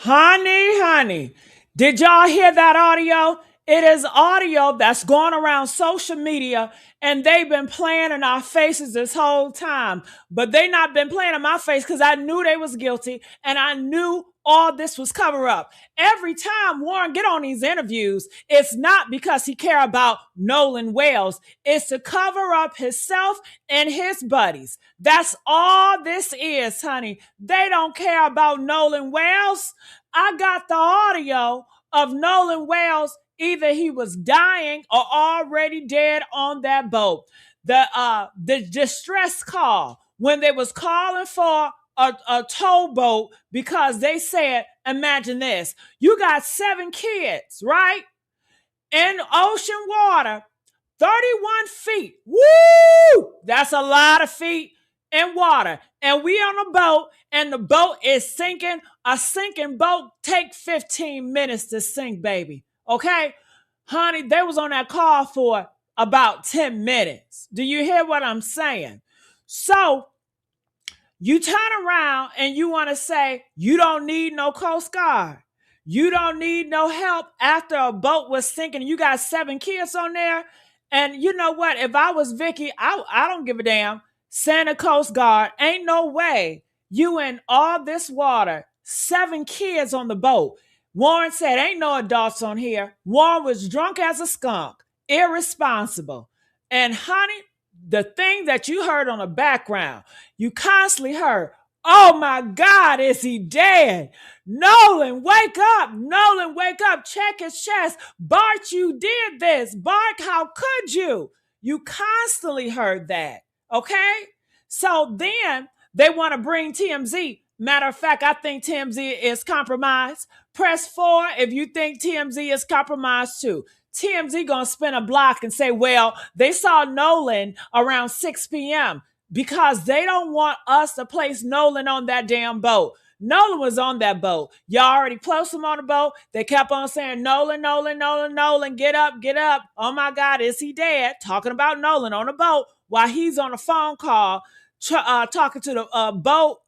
Honey, did y'all hear that audio? It is audio that's going around social media, and they've been playing in our faces this whole time. But they not been playing in my face because I knew they was guilty, and I knew all this was cover up. Every time Warren get on these interviews, it's not because he care about Nolan Wales. It's to cover up himself and his buddies. That's all this is, honey. They don't care about Nolan Wales. I got the audio of Nolan Wales. Either he was dying or already dead on that boat. The distress call when they was calling for a towboat because they said, imagine this, you got 7 kids, right? In ocean water, 31 feet. Woo! That's a lot of feet in water. And we on a boat, and the boat is sinking. A sinking boat take 15 minutes to sink, baby. Okay? Honey, they was on that call for about 10 minutes. Do you hear what I'm saying? So you turn around and you want to say, you don't need no Coast Guard. You don't need no help after a boat was sinking. You got 7 kids on there. And you know what? If I was Vicky, I don't give a damn. Santa Coast Guard, ain't no way you in all this water, 7 kids on the boat. Warren said, ain't no adults on here. Warren was drunk as a skunk, irresponsible. And honey, the thing that you heard on the background, you constantly heard, oh my God, is he dead? Nolan, wake up. Nolan, wake up. Check his chest. Bart, you did this. Bart, how could you? You constantly heard that. Okay? So then they want to bring TMZ. Matter of fact, I think TMZ is compromised. Press 4 if you think TMZ is compromised too. TMZ gonna spin a block and say, well, they saw Nolan around 6 p.m. because they don't want us to place Nolan on that damn boat. Nolan was on that boat. Y'all already placed him on the boat. They kept on saying, Nolan, Nolan, Nolan, Nolan, get up, get up. Oh my God, is he dead? Talking about Nolan on the boat while he's on a phone call talking to the boat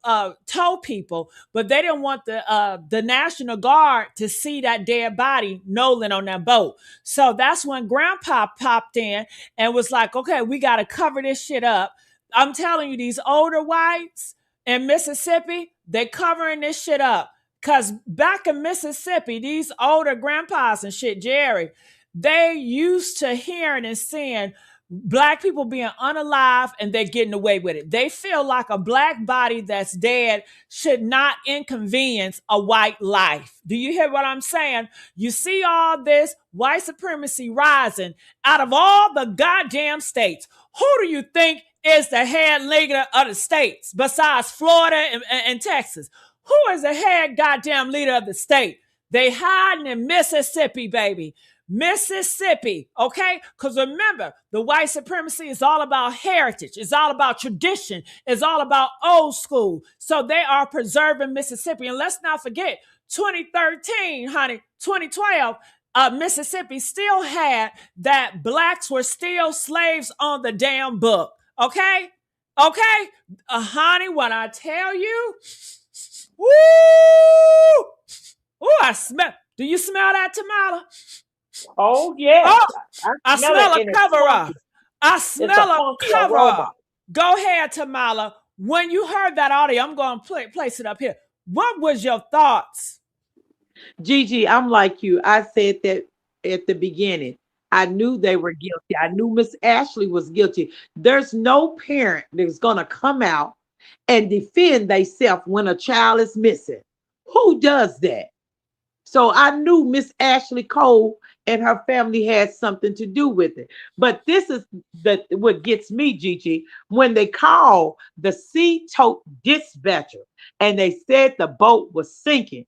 tow people, but they didn't want the National Guard to see that dead body, Nolan, on that boat. So that's when Grandpa popped in and was like, okay, we got to cover this shit up. I'm telling you, these older whites in Mississippi, they covering this shit up. Because back in Mississippi, these older grandpas and shit, Jerry, they used to hearing and seeing Black people being unalive and they're getting away with it. They feel like a Black body that's dead should not inconvenience a white life. Do you hear what I'm saying? You see all this white supremacy rising out of all the goddamn states. Who do you think is the head leader of the states besides Florida and Texas? Who is the head goddamn leader of the state? They hiding in Mississippi, baby. Mississippi, okay? Because remember, the white supremacy is all about heritage. It's all about tradition. It's all about old school. So they are preserving Mississippi. And let's not forget, 2013, honey, 2012, Mississippi still had that Blacks were still slaves on the damn book, okay? Okay? Honey, when I tell you, woo! Ooh, I smell. Do you smell that, Tamala? Oh, yes. Oh, I smell smell it, a cover up. I smell a funky cover aroma. up. Go ahead, Tamala. When you heard that audio, I'm going to place it up here. What was your thoughts? Gigi, I'm like you. I said that at the beginning. I knew they were guilty. I knew Miss Ashley was guilty. There's no parent that's going to come out and defend themselves when a child is missing. Who does that? So I knew Miss Ashley Cole and her family had something to do with it. But this is what gets me, Gigi, when they call the sea tote dispatcher and they said the boat was sinking.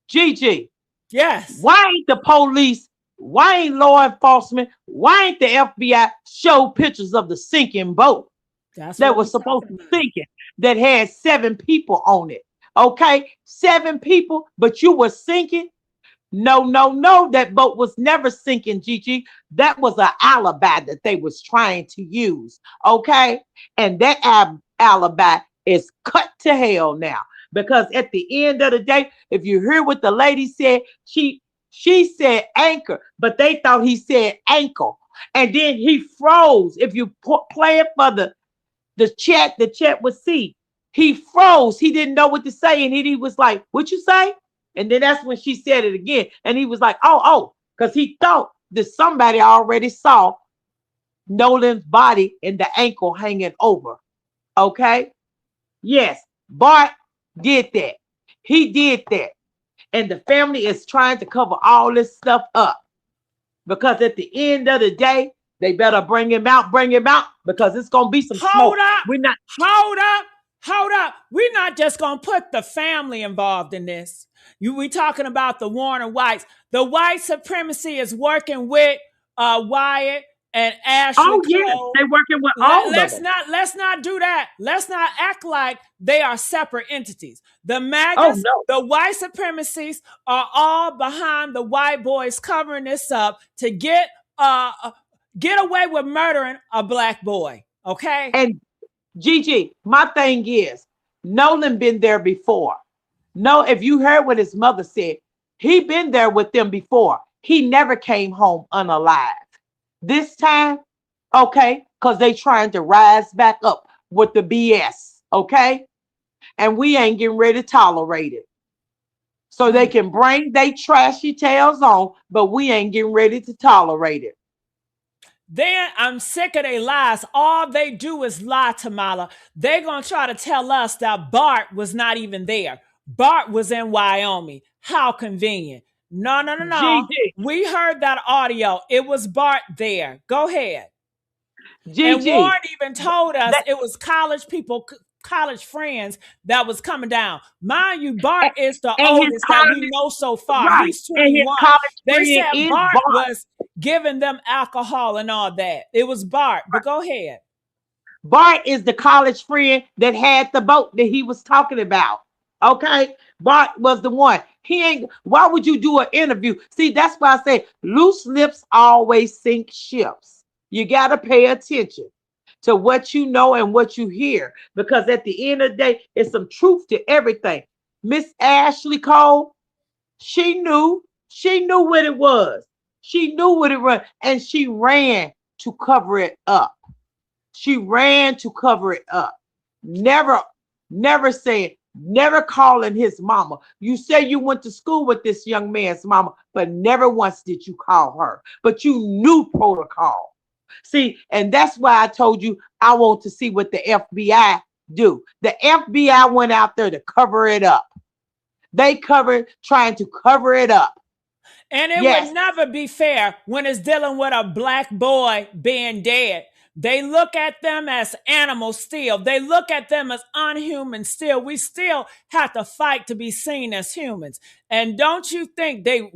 Gigi, Yes. why ain't the police, why ain't law enforcement, why ain't the FBI show pictures of the sinking boat that was supposed to be sinking that had 7 people on it? Okay, 7 people, but you were sinking. No, that boat was never sinking, Gigi. That was an alibi that they was trying to use, okay? And that alibi is cut to hell now. Because at the end of the day, if you hear what the lady said, she said anchor, but they thought he said ankle. And then he froze. If you play it for the chat would see. He froze. He didn't know what to say. And he was like, what you say? And then that's when she said it again. And he was like, oh, because he thought that somebody already saw Nolan's body and the ankle hanging over. Okay. Yes, Bart did that. He did that. And the family is trying to cover all this stuff up because at the end of the day, they better bring him out because it's going to be some Hold smoke. up, We're not. hold up, hold up. We're not just gonna put the family involved in this. We talking about the Warner Whites. The white supremacy is working with Wyatt and Ashley Oh, yes, Cole. they're working with all of them. Let's not do that. Let's not act like they are separate entities. The Oh, MAGAs, no. the white supremacies are all behind the white boys covering this up to get away with murdering a black boy. Okay? And Gigi, my thing is, Nolan been there before. No, if you heard what his mother said, he been there with them before. He never came home unalive. This time, okay, because they trying to rise back up with the BS, okay? And we ain't getting ready to tolerate it. So they Mm. can bring they trashy tails on, but we ain't getting ready to tolerate it. Then I'm sick of their lies. All they do is lie, Tamala. They're going to try to tell us that Bart was not even there. Bart was in Wyoming. How convenient. No, no, no, no. GG, We heard that audio. It was Bart there. Go ahead. And GG. Warren even told us That, it was college people, college friends that was coming down. Mind you, Bart and, is the and his oldest that we college, know so far. right, He's and his 21. college They friend said is Bart Bart. was giving them alcohol and all that. It was Bart, but go ahead. Bart is the college friend that had the boat that he was talking about. Okay. Bart was the one. He ain't, why would you do an interview? See, that's why I say loose lips always sink ships. You got to pay attention to what you know and what you hear because at the end of the day, it's some truth to everything. Miss Ashley Cole, she knew what it was. She knew what it was, and she ran to cover it up. She ran to cover it up. Never, never saying, never calling his mama. You say you went to school with this young man's mama, but never once did you call her. But you knew protocol. See, and that's why I told you I want to see what the FBI do. The FBI went out there to cover it up. They covered, trying to cover it up. And it would Yes, never be fair when it's dealing with a black boy being dead. They look at them as animals still. They look at them as unhuman still. We still have to fight to be seen as humans. And don't you think they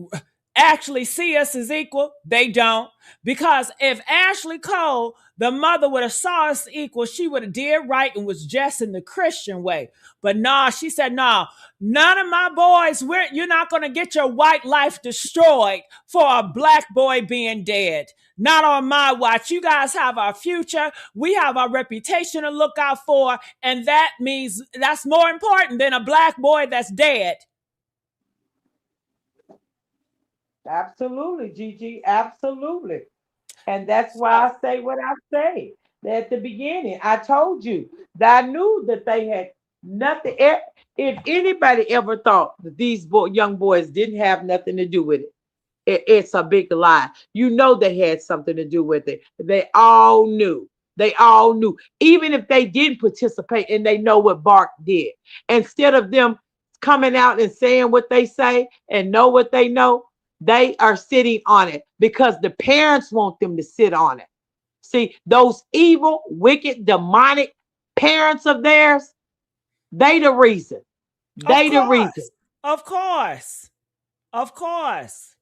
actually see us as equal? They don't. Because if Ashley Cole, the mother, would have saw us equal, she would have did right and was just in the Christian way. But nah, she said, nah, none of my boys, you're not going to get your white life destroyed for a black boy being dead. Not on my watch. You guys have our future. We have our reputation to look out for. And that means that's more important than a black boy that's dead. absolutely, Gigi, absolutely. And that's why I So, say what I say. At the beginning, I told you that I knew that they had nothing. If anybody ever thought that these young boys didn't have nothing to do with it, it's a big lie. You know they had something to do with it. They all knew. They all knew. Even if they didn't participate and they know what Bart did. Instead of them coming out and saying what they say and know what they know, they are sitting on it because the parents want them to sit on it. See, those evil, wicked, demonic parents of theirs, they the reason. of They the reason. course, of course, of course.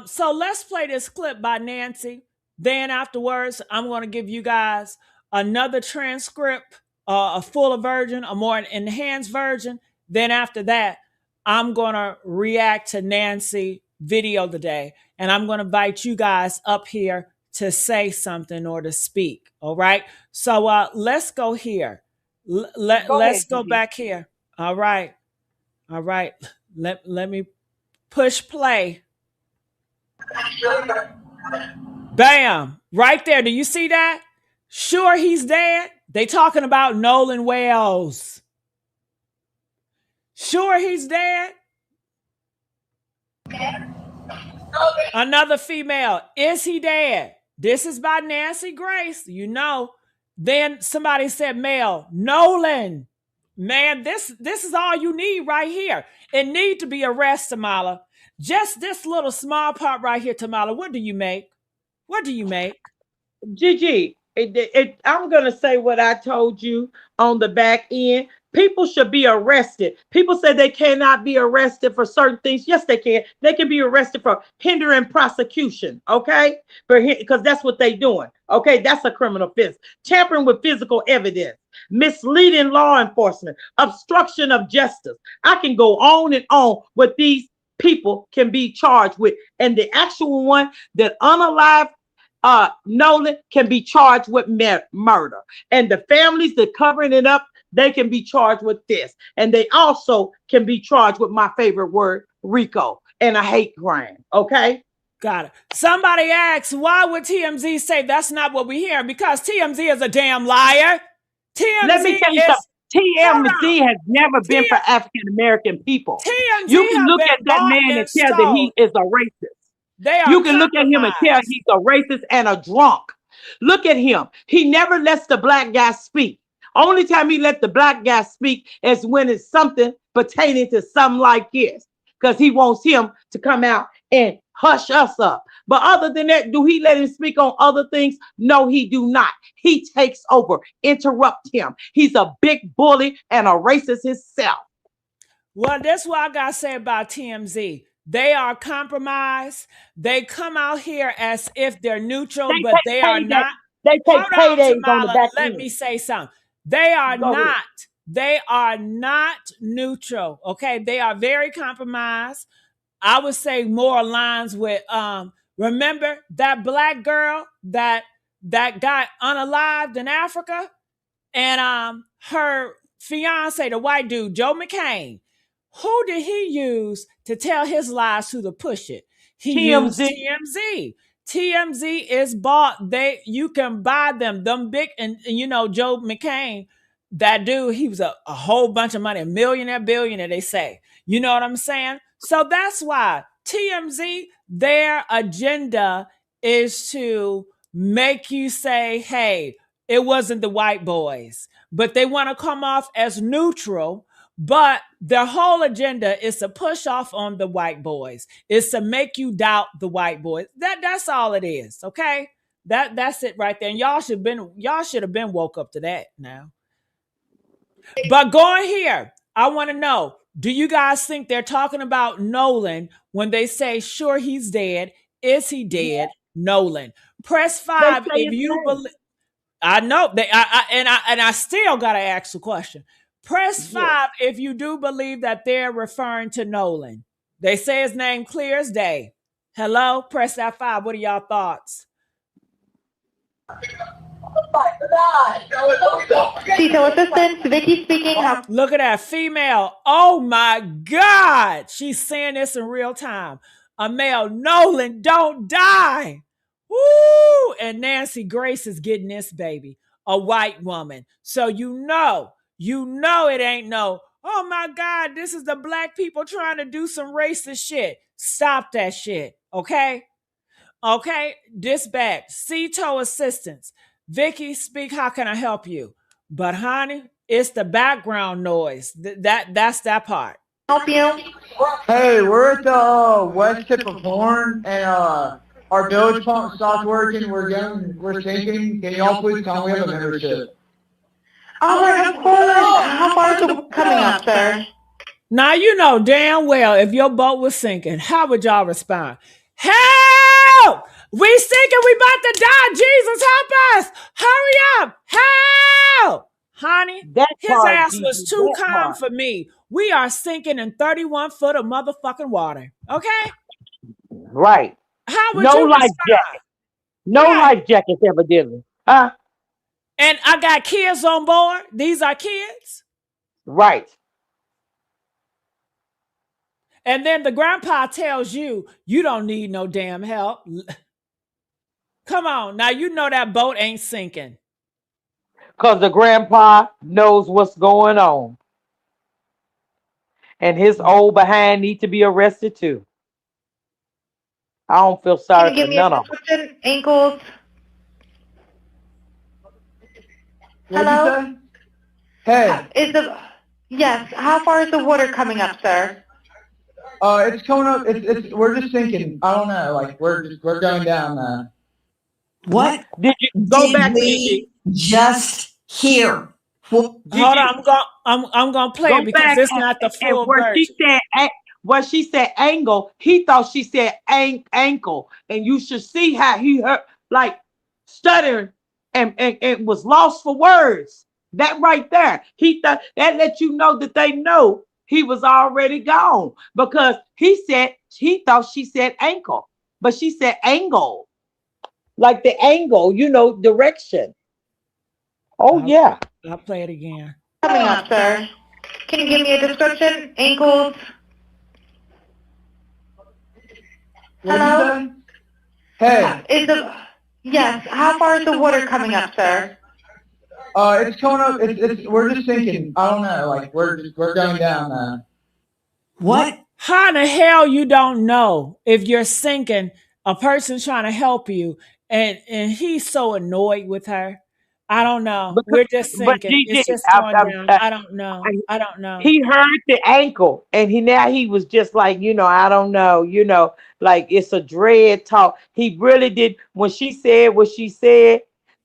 So let's play this clip by Nancy. Then afterwards, I'm going to give you guys another transcript, a fuller version, a more enhanced version. Then after that, I'm going to react to Nancy video today, and I'm going to invite you guys up here to say something or to speak. All right. So let's go here. Go ahead, Let's go Gigi. back here. All right. All right. Let me push play. Bam. Right there. Do you see that? Sure he's dead. They talking about Nolan Wells. Sure he's dead. Another female. Is he dead? This is by Nancy Grace. You know. Then somebody said male. Nolan. Man, this is all you need right here. It need to be arrested, Tamala. Just this little small part right here, Tamala. What do you make? What do you make? Gigi, I'm going to say what I told you on the back end. People should be arrested. People say they cannot be arrested for certain things. Yes, they can. They can be arrested for hindering prosecution, okay? Because that's what they're doing, okay? That's a criminal offense. Tampering with physical evidence, misleading law enforcement, obstruction of justice. I can go on and on what these people can be charged with. And the actual one that unalive Nolan can be charged with murder. And the families that covering it up, they can be charged with this. And they also can be charged with my favorite word, RICO, and a hate crime. Okay? Got it. Somebody asks, why would TMZ say that's not what we hear? Because TMZ is a damn liar. Let me TMZ tell you is something. TMZ has never been for African American people. TMZ You can have look been at that bought man and and tell that he sold. is a racist. They are You can look at him and tell compromised. he's a racist and a drunk. Look at him. He never lets the black guy speak. Only time he let the black guy speak is when it's something pertaining to something like this, because he wants him to come out and hush us up. But other than that, do he let him speak on other things? No, he do not. He takes over, interrupt him. He's a big bully and a racist himself. Well, that's what I gotta say about TMZ. They are compromised. They come out here as if they're neutral, They but take they are payday. not. They Hold take on, paydays on the Tamala. back Let end. me say something. They are Go ahead. not. They are not neutral. Okay, they are very compromised. I would say more aligns with. Remember that black girl that got unalived in Africa, and her fiance, the white dude, Joe McCain. Who did he use to tell his lies to push it? He used TMZ. TMZ. TMZ is bought. You can buy them big and you know Joe McCain, that dude, he was a whole bunch of money, a millionaire, billionaire, they say. You know what I'm saying? So that's why TMZ, their agenda is to make you say, hey, it wasn't the white boys, but they want to come off as neutral. But their whole agenda is to push off on the white boys. Is to make you doubt the white boys. That's all it is. Okay, that's it right there. And y'all should have been woke up to that now. But going here, I want to know: do you guys think they're talking about Nolan when they say sure he's dead? Is he dead? Nolan. Press They 5 say if his you name. believe. I know they. I still gotta ask the question. Press Yes. 5 if you do believe that they're referring to Nolan. They say his name clear as day. Hello, press that 5. What are y'all thoughts? Cecil Assistant, Vicky speaking. Look at that female. Oh my God. She's saying this in real time. A male, Nolan, don't die. Woo! And Nancy Grace is getting this baby, a white woman. So you know it ain't no, oh my God, this is the black people trying to do some racist shit. Stop that shit. Okay? Okay? Dispatch, CTO assistance. Vicky, speak, how can I help you? But honey, it's the background noise. That's that part. Help you? Hey, we're at the west tip of Horn, and our bilge pump stopped working. We're sinking. Can y'all please come? We have a membership. All right, of course. How far is the coming up, sir? Now you know damn well if your boat was sinking, how would y'all respond? Help! We sinking, we about to die. Jesus help us! Hurry up! Help! Honey, That his part, ass Gigi. was too That calm part. for me. We are sinking in 31 foot of motherfucking water. Okay? Right. How would No you life respond? jacket. No Right. life jackets evidently. Huh? And I got kids on board. These are kids. Right. And then the grandpa tells you, you don't need no damn help. Come on. Now you know that boat ain't sinking. Because the grandpa knows what's going on. And his old behind need to be arrested too. I don't feel Can sorry you give for me a none of them. description? Ankles. What'd you Hello? say? Hey, Yes. How far is the water coming up, sir? it's coming up. We're just sinking. I don't know. Like we're going down. What Did you go did back, Gigi? we just hear? Hold Gigi, on, I'm gonna play go it because back it's not the and full version. where she said angle, he thought she said ankle. And you should see how he hurt, like stuttering and was lost for words. That right there. He thought that let you know that they know he was already gone because he thought she said ankle, but she said angle. Like the angle, direction. Oh I'll, yeah. I'll play it again. Coming up, sir. Can you give me a description? Ankles. What'd Hello? you say? Hey, Yes. How far is the water coming up, sir? it's coming up. We're just sinking. I don't know. Like we're going down. What How in the hell you don't know if you're sinking? A person trying to help you, and he's so annoyed with her. I don't know. Because, We're just but sinking. Gigi, It's just going down. I don't know. I don't know. he heard the ankle and he was just like, I don't know, like it's a dread talk. He really did when she said what she said,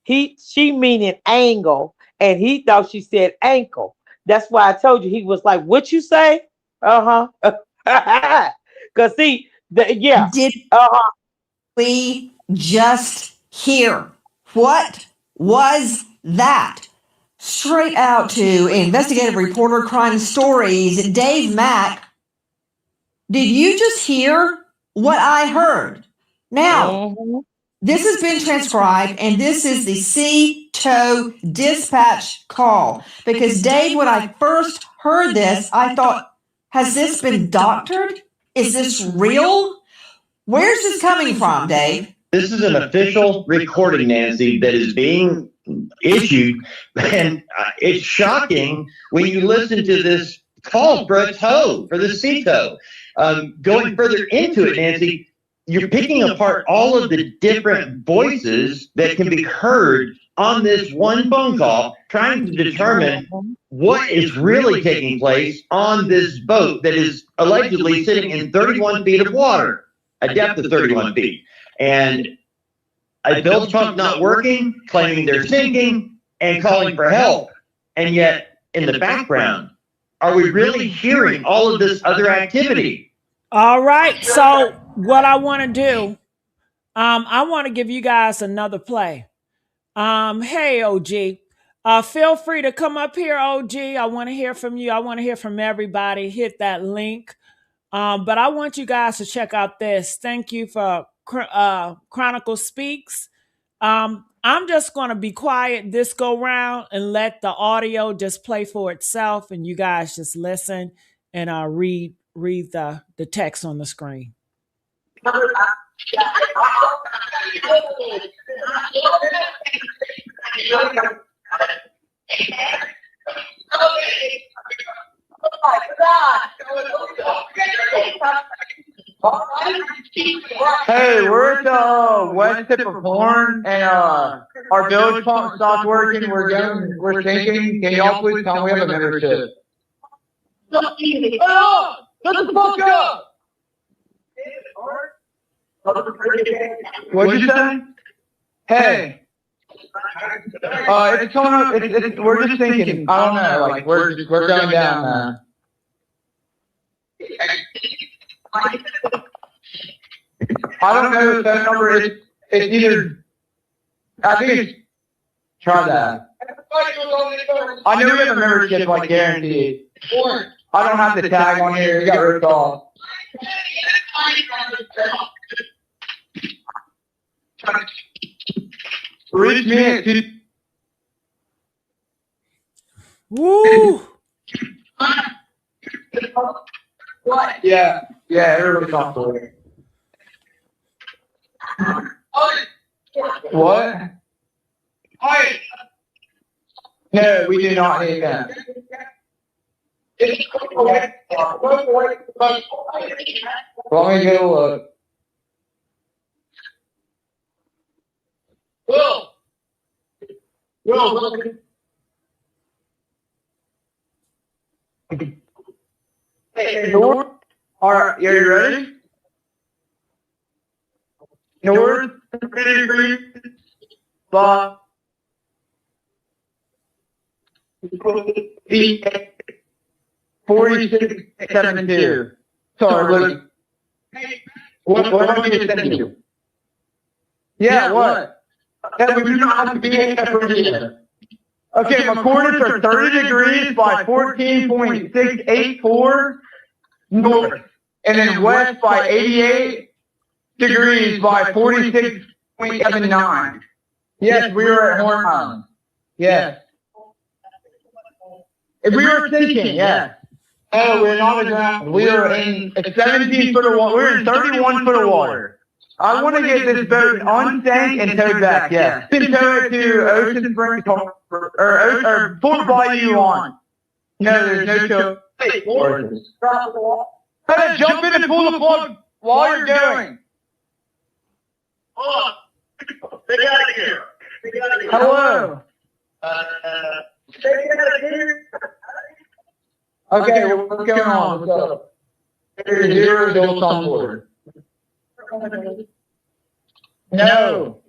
she meaning angle, and he thought she said ankle. That's why I told you he was like, what you say? Uh-huh. Cause see, yeah. did Uh-huh. we just hear? What was that? Straight out to investigative reporter crime stories, Dave Mack. Did you just hear what I heard? Now, Mhm. this has been transcribed, and this is the C-TOW dispatch call. Because, Dave, when I first heard this, I thought, has this been doctored? Is this real? Where's this coming from, Dave? This is an official recording, Nancy, that is being issued, and it's shocking when you listen to this call for a tow, for the CTO. Going further into it, Nancy, you're picking apart all of the different voices that can be heard on this one phone call, trying to determine what is really taking place on this boat that is allegedly sitting in 31 feet of water, a depth of 31 feet. And a bilge pump not working, claiming they're sinking, and calling for help. And yet, in the background, are we really hearing all of this other activity? All right. So what I want to do, I want to give you guys another play. Hey, OG. Feel free to come up here, OG. I want to hear from you. I want to hear from everybody. Hit that link. But I want you guys to check out this. Thank you for Chronicle Speaks. I'm just going to be quiet this go round and let the audio just play for itself, and you guys just listen and read the text on the screen. Hey, we're at the west tip of Horn, and our bilge pump stopped working. We're sinking. Can y'all please tell me we have a membership? Oh, shut the fuck up! What'd you say? Hey. It's coming up. We're just sinking. I don't know. Like we're going down. I don't know if that number is. It's either. I think it's. Try that. I know we have a membership, like guaranteed. I don't have the tag on here. It got ripped off. Reach me at Woo! What? Yeah, everybody talks to her. What? No, we do not need that. Let me go look. Hey, North, are you ready? North 3 degrees, but 4672. Sorry, look. What am I going to send you? Yeah, what? Yeah, we do not have to be in that. Okay, my coordinates are 30 degrees by 14.684 north, and then west by 88 degrees by 46.79. Yes, we are at Horn Island. Yes. If we were sinking, yes. No, we're not on the ground. We are in 17 foot of water. We're in 31 foot of water. I want to get this boat unsank and towed back, yes. Then tow it to Ocean Springs or Fort Bayou on. No, there's no tow. Hey, jump in and pull the plug while you're going. Oh, get out of here. Hello. Okay, what's going on? What's up? There's 0 adults on board. No.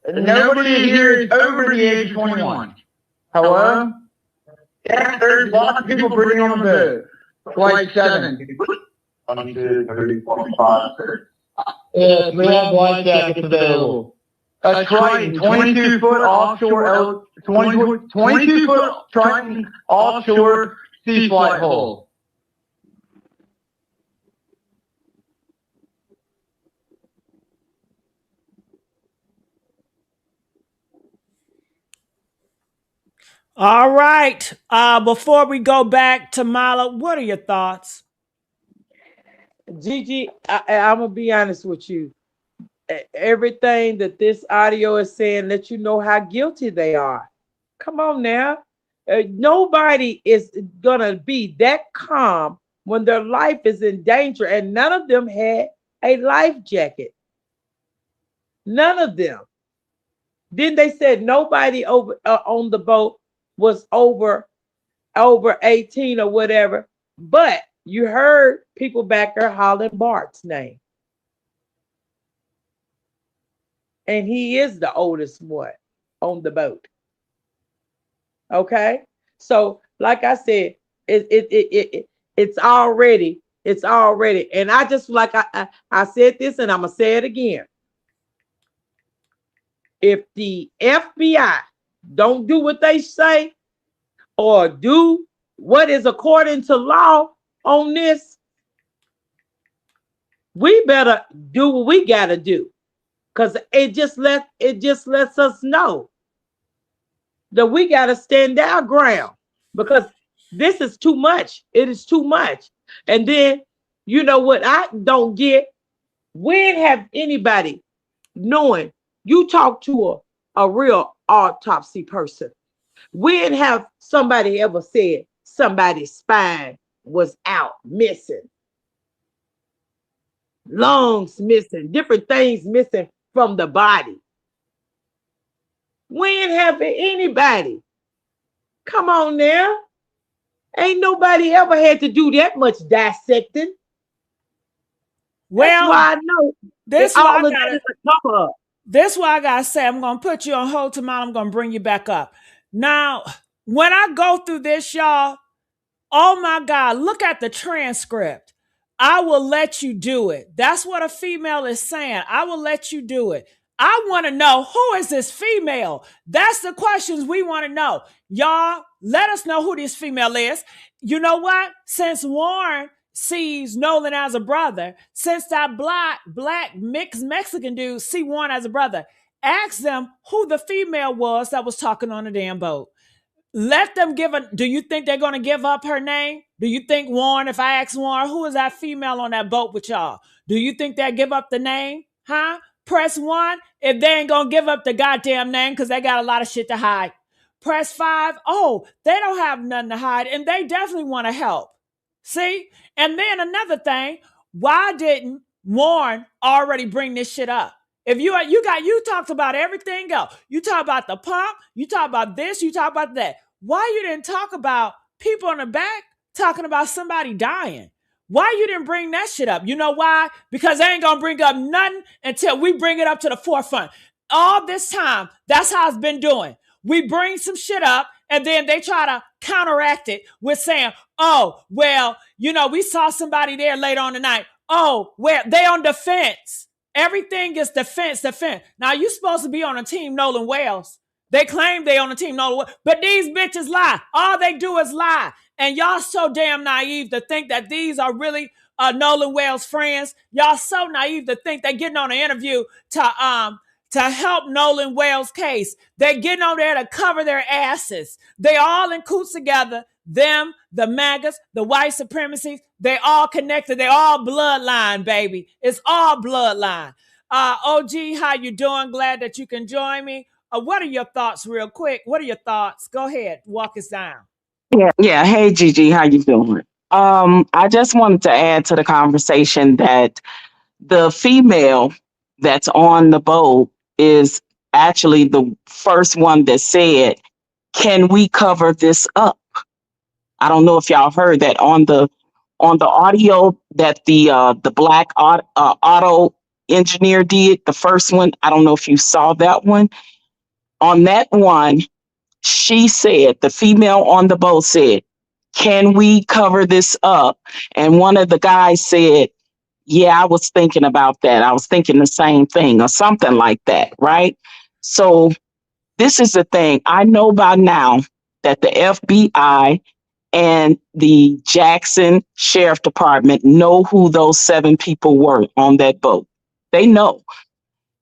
Nobody here is over the age of 21. Hello? Yeah, there's lots of people bringing on the boat. Like 7. 1, 2, 3, 4, 5, 6. Yes, we have life jackets available. A Triton, 22 foot offshore, 22 foot Triton offshore sea flight hull. All right. Before we go back to Milo, what are your thoughts? Gigi, I'm gonna be honest with you. Everything that this audio is saying let you know how guilty they are. Come on now. Nobody is gonna be that calm when their life is in danger, and none of them had a life jacket. None of them. Then they said nobody over on the boat was over 18 or whatever, but you heard people back there hollering Bart's name. And he is the oldest one on the boat. Okay, so like I said, it's already, and I just like I said this, and I'm gonna say it again. If the FBI don't do what they say or do what is according to law on this, we better do what we gotta do, because it just lets us know that we gotta stand our ground, because this is too much. It is too much. And then, you know what I don't get? When have anybody, knowing you talk to a real autopsy person, when have somebody ever said somebody's spine was out missing, lungs missing, different things missing from the body? When have anybody? Come on now. Ain't nobody ever had to do that much dissecting. Well, that's why I know this all of that is a cover up. This why I gotta say, I'm gonna put you on hold tomorrow. I'm gonna bring you back up. Now, when I go through this, y'all, oh my God, look at the transcript. I will let you do it. That's what a female is saying. I will let you do it. I want to know, who is this female? That's the questions we want to know. Y'all, let us know who this female is. You know what? Since Warren sees Nolan as a brother, since that black mixed Mexican dude see Warren as a brother, ask them who the female was that was talking on the damn boat. Let them do you think they're going to give up her name? Do you think Warren, if I ask Warren, who is that female on that boat with y'all? Do you think they'll give up the name? Huh? Press 1 if they ain't gonna give up the goddamn name because they got a lot of shit to hide. Press 5, oh, they don't have nothing to hide and they definitely want to help. See? And then another thing, why didn't Warren already bring this shit up? If you talked about everything else. You talk about the pump, you talk about this, you talk about that. Why you didn't talk about people in the back talking about somebody dying? Why you didn't bring that shit up? You know why? Because they ain't gonna bring up nothing until we bring it up to the forefront. All this time, that's how it's been doing. We bring some shit up and then they try to counteract it with saying, oh, well, we saw somebody there later on tonight. Oh, well, they on defense. Everything is defense. Now, you supposed to be on a team Nolan Wales. They claim they on a team Nolan Wales, but these bitches lie. All they do is lie. And y'all so damn naive to think that these are really Nolan Wales friends. Y'all so naive to think they're getting on an interview to help Nolan Wales' case. They're getting on there to cover their asses. They all in coots together. Them, the MAGAs, the white supremacies, they all connected. They all bloodline, baby. It's all bloodline. OG, how you doing? Glad that you can join me. What are your thoughts real quick? What are your thoughts? Go ahead. Walk us down. Yeah. Hey, Gigi, how you doing? I just wanted to add to the conversation that the female that's on the boat is actually the first one that said, "Can we cover this up?" I don't know if y'all heard that on the audio that the black auto engineer did, the first one. I don't know if you saw that one. On that one, she said, the female on the boat said, "Can we cover this up?" And one of the guys said, "Yeah, I was thinking about that. I was thinking the same thing," or something like that, right? So this is the thing. I know by now that the FBI and the Jackson Sheriff Department know who those 7 people were on that boat. They know.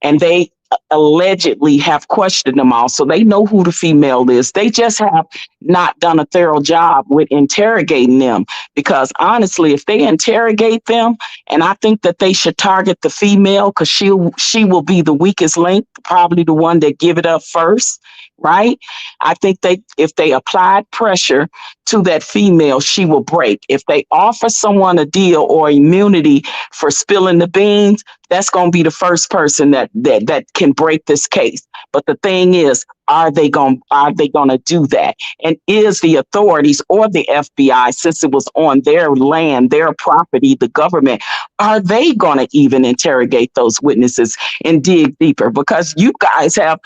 And they allegedly have questioned them all. So they know who the female is. They just have not done a thorough job with interrogating them. Because honestly, if they interrogate them, and I think that they should target the female because she will be the weakest link, probably the one that give it up first, right? I think if they applied pressure to that female, she will break. If they offer someone a deal or immunity for spilling the beans, that's going to be the first person that can break this case. But the thing is, are they going to do that? And is the authorities or the FBI, since it was on their land, their property, the government, are they going to even interrogate those witnesses and dig deeper? Because you guys have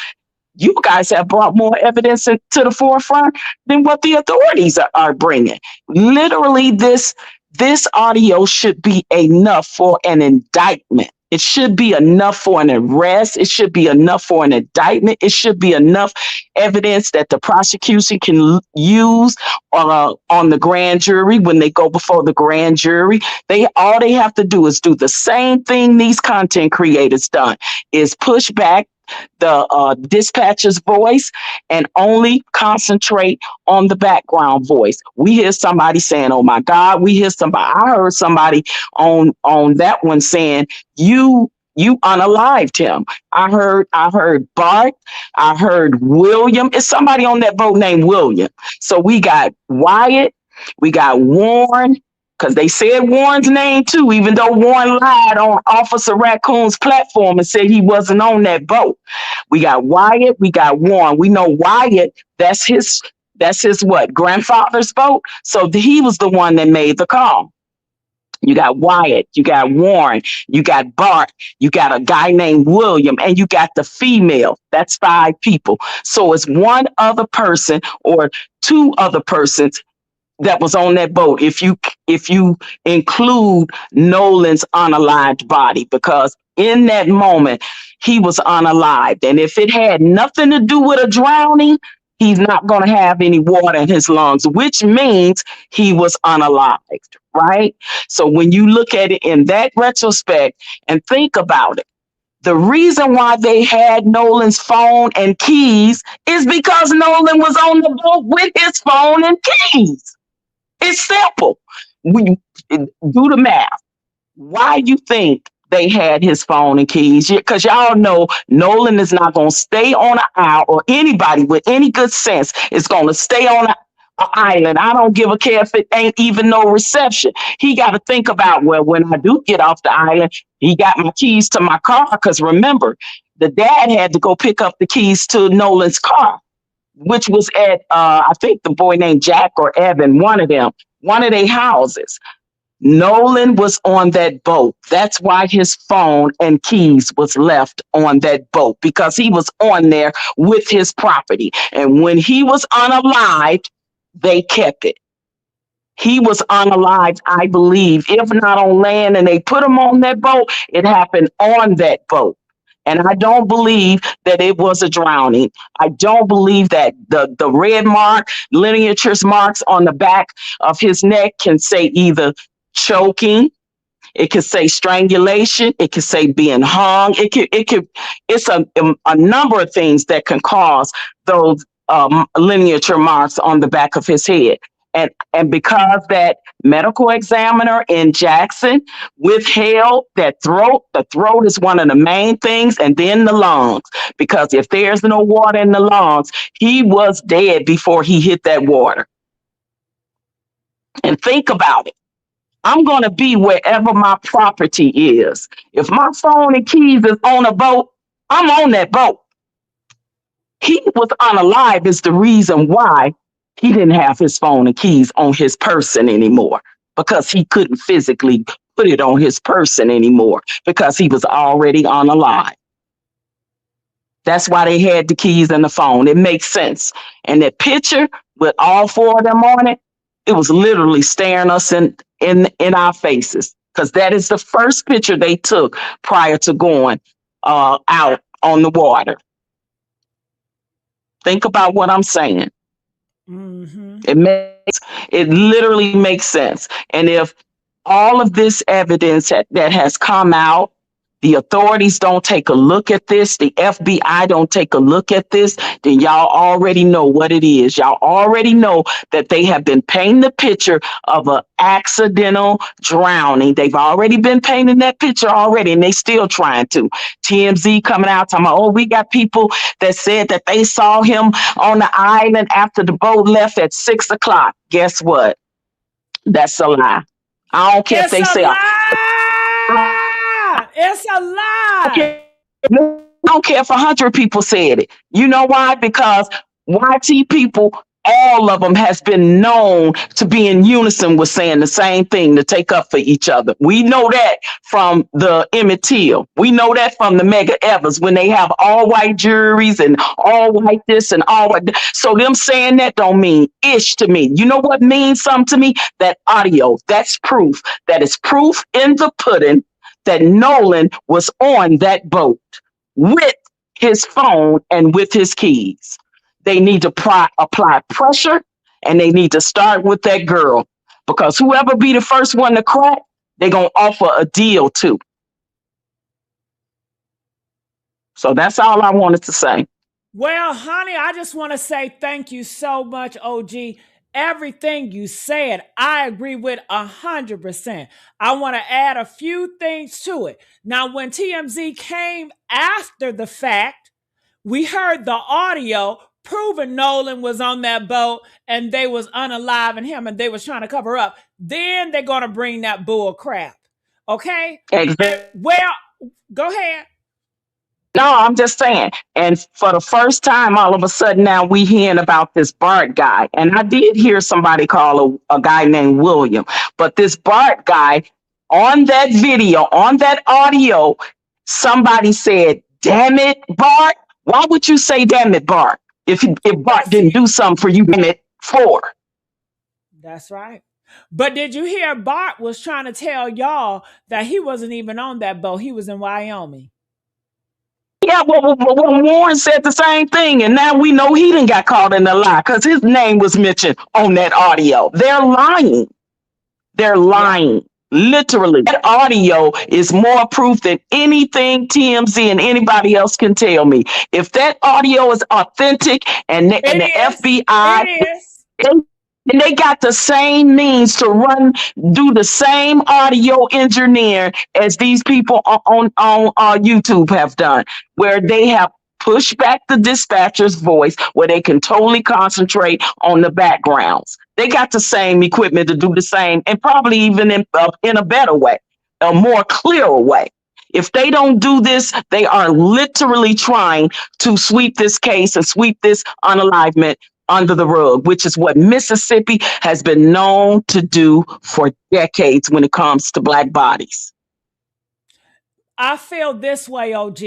brought more evidence to the forefront than what the authorities are bringing. Literally, this audio should be enough for an indictment. It should be enough for an arrest. It should be enough for an indictment. It should be enough evidence that the prosecution can use on the grand jury when they go before the grand jury. All they have to do is do the same thing these content creators done, is push back the dispatcher's voice and only concentrate on the background voice. We hear somebody saying, "Oh my God," I heard somebody on that one saying, you unalived him. I heard Bart, I heard William. It's somebody on that boat named William. So we got Wyatt, we got Warren, because they said Warren's name too, even though Warren lied on Officer Raccoon's platform and said he wasn't on that boat. We got Wyatt, we got Warren. We know Wyatt, that's his what, grandfather's boat? So he was the one that made the call. You got Wyatt, you got Warren, you got Bart, you got a guy named William, and you got the female. That's 5 people. So it's one other person or 2 other persons that was on that boat, if you include Nolan's unalived body, because in that moment he was unalived. And if it had nothing to do with a drowning, he's not going to have any water in his lungs, which means he was unalived, right? So when you look at it in that retrospect and think about it, the reason why they had Nolan's phone and keys is because Nolan was on the boat with his phone and keys. It's simple. We do the math. Why you think they had his phone and keys? Because y'all know Nolan is not going to stay on an island, or anybody with any good sense is going to stay on an island. I don't give a care if it ain't even no reception. He got to think about, well, when I do get off the island, he got my keys to my car. Because remember, the dad had to go pick up the keys to Nolan's car, which was at, I think the boy named Jack or Evan, one of their houses. Nolan was on that boat. That's why his phone and keys was left on that boat, because he was on there with his property. And when he was unalived, they kept it. He was unalived, I believe, if not on land, and they put him on that boat. It happened on that boat. And I don't believe that it was a drowning. I don't believe that the red mark, lineatures marks on the back of his neck can say either choking, it could say strangulation, it could say being hung, it's a number of things that can cause those lineature marks on the back of his head. And because that medical examiner in Jackson withheld that throat, the throat is one of the main things, and then the lungs. Because if there's no water in the lungs, he was dead before he hit that water. And think about it. I'm going to be wherever my property is. If my phone and keys is on a boat, I'm on that boat. He was unalive is the reason why he didn't have his phone and keys on his person anymore, because he couldn't physically put it on his person anymore because he was already unalive. That's why they had the keys and the phone. It makes sense. And that picture with all four of them on it, it was literally staring us in our faces, because that is the first picture they took prior to going out on the water. Think about what I'm saying. Mm-hmm. It literally makes sense. And if all of this evidence that has come out, the authorities don't take a look at this, the FBI don't take a look at this, then y'all already know what it is. Y'all already know that they have been painting the picture of an accidental drowning. They've already been painting that picture already, and they still trying to. TMZ coming out talking about, oh, we got people that said that they saw him on the island after the boat left at 6 o'clock. Guess what? That's a lie. I don't care if they say it's a lie. I don't care if 100 people said it. You know why? Because YT people, all of them has been known to be in unison with saying the same thing, to take up for each other. We know that from the Emmett Till. We know that from the Mega Evers, when they have all white juries and all white this and all white. So them saying that don't mean ish to me. You know what means something to me? That audio. That's proof. That is proof in the pudding that Nolan was on that boat with his phone and with his keys. They need to apply pressure, and they need to start with that girl, because whoever be the first one to crack, they're going to offer a deal too. So that's all I wanted to say. Well, honey, I just want to say thank you so much, OG. Everything you said, I agree with 100%. I want to add a few things to it. Now, when TMZ came after the fact, we heard the audio proving Nolan was on that boat and they was unaliving him and they was trying to cover up. Then they're going to bring that bull crap. Okay? Exactly. Well, go ahead. No, I'm just saying. And for the first time, all of a sudden now we hearing about this Bart guy. And I did hear somebody call a guy named William. But this Bart guy, on that video, on that audio, somebody said, damn it, Bart. Why would you say damn it, Bart? If Bart didn't do something for you, damn it, for. That's right. But did you hear Bart was trying to tell y'all that he wasn't even on that boat? He was in Wyoming. Yeah, well, Warren said the same thing, and now we know he didn't got caught in the lie because his name was mentioned on that audio. They're lying. They're lying. Yeah. Literally. That audio is more proof than anything TMZ and anybody else can tell me. If that audio is authentic and the FBI... It is. And they got the same means to do the same audio engineer as these people on YouTube have done, where they have pushed back the dispatcher's voice, where they can totally concentrate on the backgrounds. They got the same equipment to do the same, and probably even in a better way, a more clearer way. If they don't do this, they are literally trying to sweep this case and sweep this unalivement under the rug, which is what Mississippi has been known to do for decades when it comes to Black bodies. I feel this way, OG.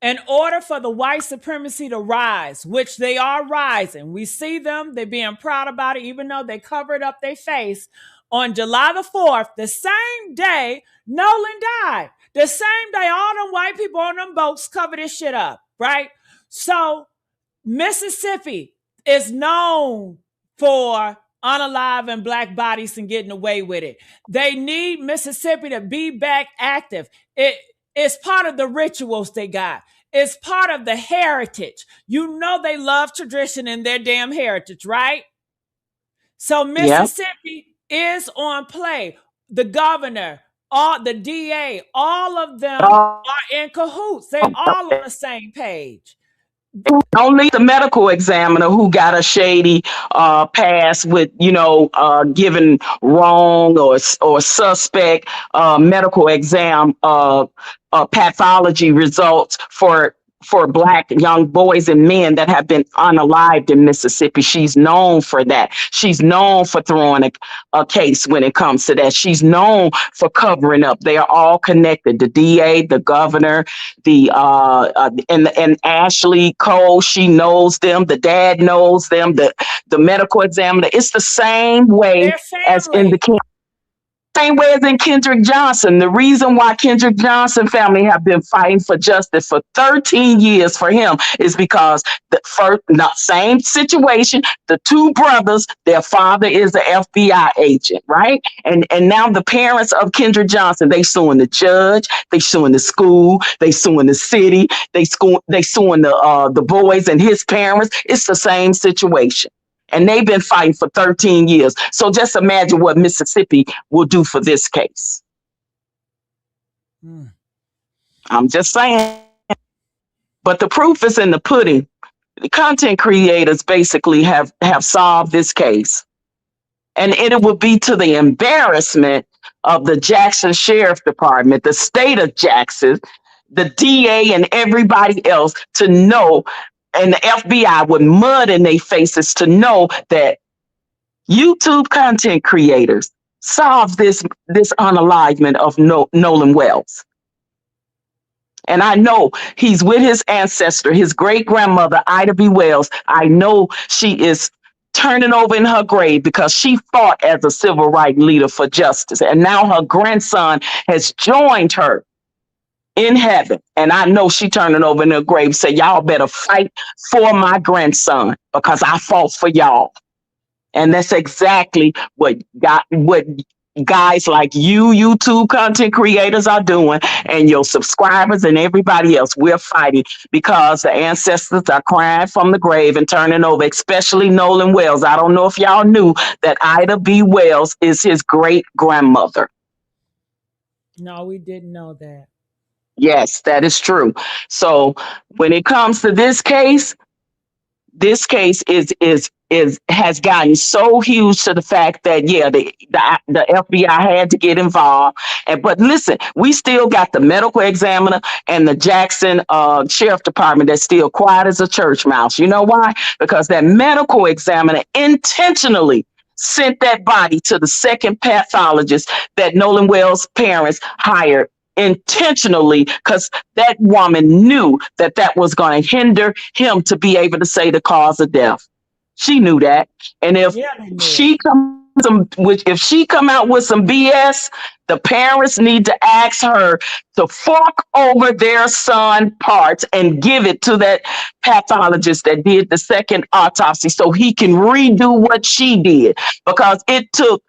In order for the white supremacy to rise, which they are rising, we see them, they're being proud about it, even though they covered up their face. On July the 4th, the same day Nolan died, the same day all them white people on them boats covered this shit up, right? So Mississippi is known for unalive Black bodies and getting away with it. They need Mississippi to be back active. It's part of the rituals they got. It's part of the heritage. You know they love tradition in their damn heritage, right? So Mississippi is on play. The governor, all the DA, all of them are in cahoots. They all on the same page. Only the medical examiner who got a shady pass with, giving wrong or suspect medical exam pathology results for Black young boys and men that have been unalived in Mississippi. She's known for that. She's known for throwing a case when it comes to that. She's known for covering up. They are all connected. The DA, the governor, and Ashley Cole, she knows them. The dad knows them. The medical examiner. It's the same way as in the same way as in Kendrick Johnson. The reason why Kendrick Johnson family have been fighting for justice for 13 years for him is because same situation. The two brothers, their father is an FBI agent, right? And now the parents of Kendrick Johnson, they suing the judge, they suing the school, they suing the city, they suing the boys and his parents. It's the same situation. And they've been fighting for 13 years. So just imagine what Mississippi will do for this case. I'm just saying. But the proof is in the pudding. The content creators basically have solved this case. And it will be to the embarrassment of the Jackson Sheriff Department, the state of Jackson, the DA, and everybody else to know, and the FBI with mud in their faces to know that YouTube content creators solved this unalivement of Nolan Wells. And I know he's with his ancestor, his great-grandmother, Ida B. Wells. I know she is turning over in her grave because she fought as a civil rights leader for justice. And now her grandson has joined her in heaven. And I know she turning over in her grave, say, y'all better fight for my grandson because I fought for y'all. And that's exactly what guys like you, YouTube content creators, are doing, and your subscribers and everybody else. We're fighting because the ancestors are crying from the grave and turning over, especially Nolan Wells. I don't know if y'all knew that Ida B. Wells is his great grandmother. No, we didn't know that. Yes, that is true. So when it comes to this case has gotten so huge to the fact that the FBI had to get involved. But listen, we still got the medical examiner and the Jackson Sheriff Department that's still quiet as a church mouse. You know why? Because that medical examiner intentionally sent that body to the second pathologist that Nolan Wells' parents hired intentionally, because that woman knew that was going to hinder him to be able to say the cause of death. She knew that. And if she come out with some BS, the parents need to ask her to fork over their son parts and give it to that pathologist that did the second autopsy so he can redo what she did, because it took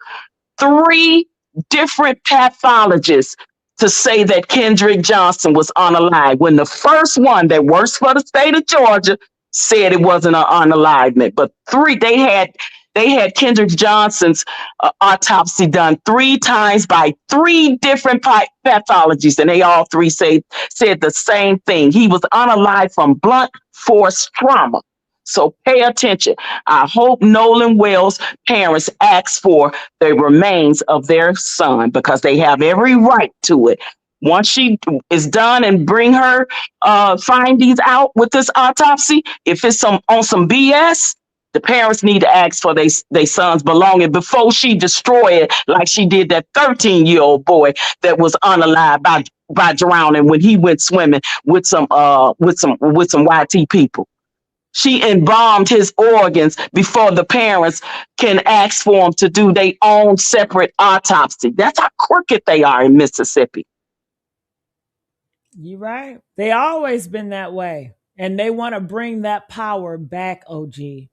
3 different pathologists to say that Kendrick Johnson was unalive, when the first one that works for the state of Georgia said it wasn't an unalivement. But 3, they They had Kendrick Johnson's autopsy done 3 times by 3 different pathologists, and they all three said the same thing. He was unalive from blunt force trauma. So pay attention. I hope Nolan Wells' parents ask for the remains of their son because they have every right to it. Once she is done and bring her findings out with this autopsy, if it's on some BS, the parents need to ask for their son's belonging before she destroy it like she did that 13-year-old boy that was unalive by drowning when he went swimming with some YT people. She embalmed his organs before the parents can ask for them to do their own separate autopsy. That's how crooked they are in Mississippi. You're right. They always been that way. And they want to bring that power back, OG.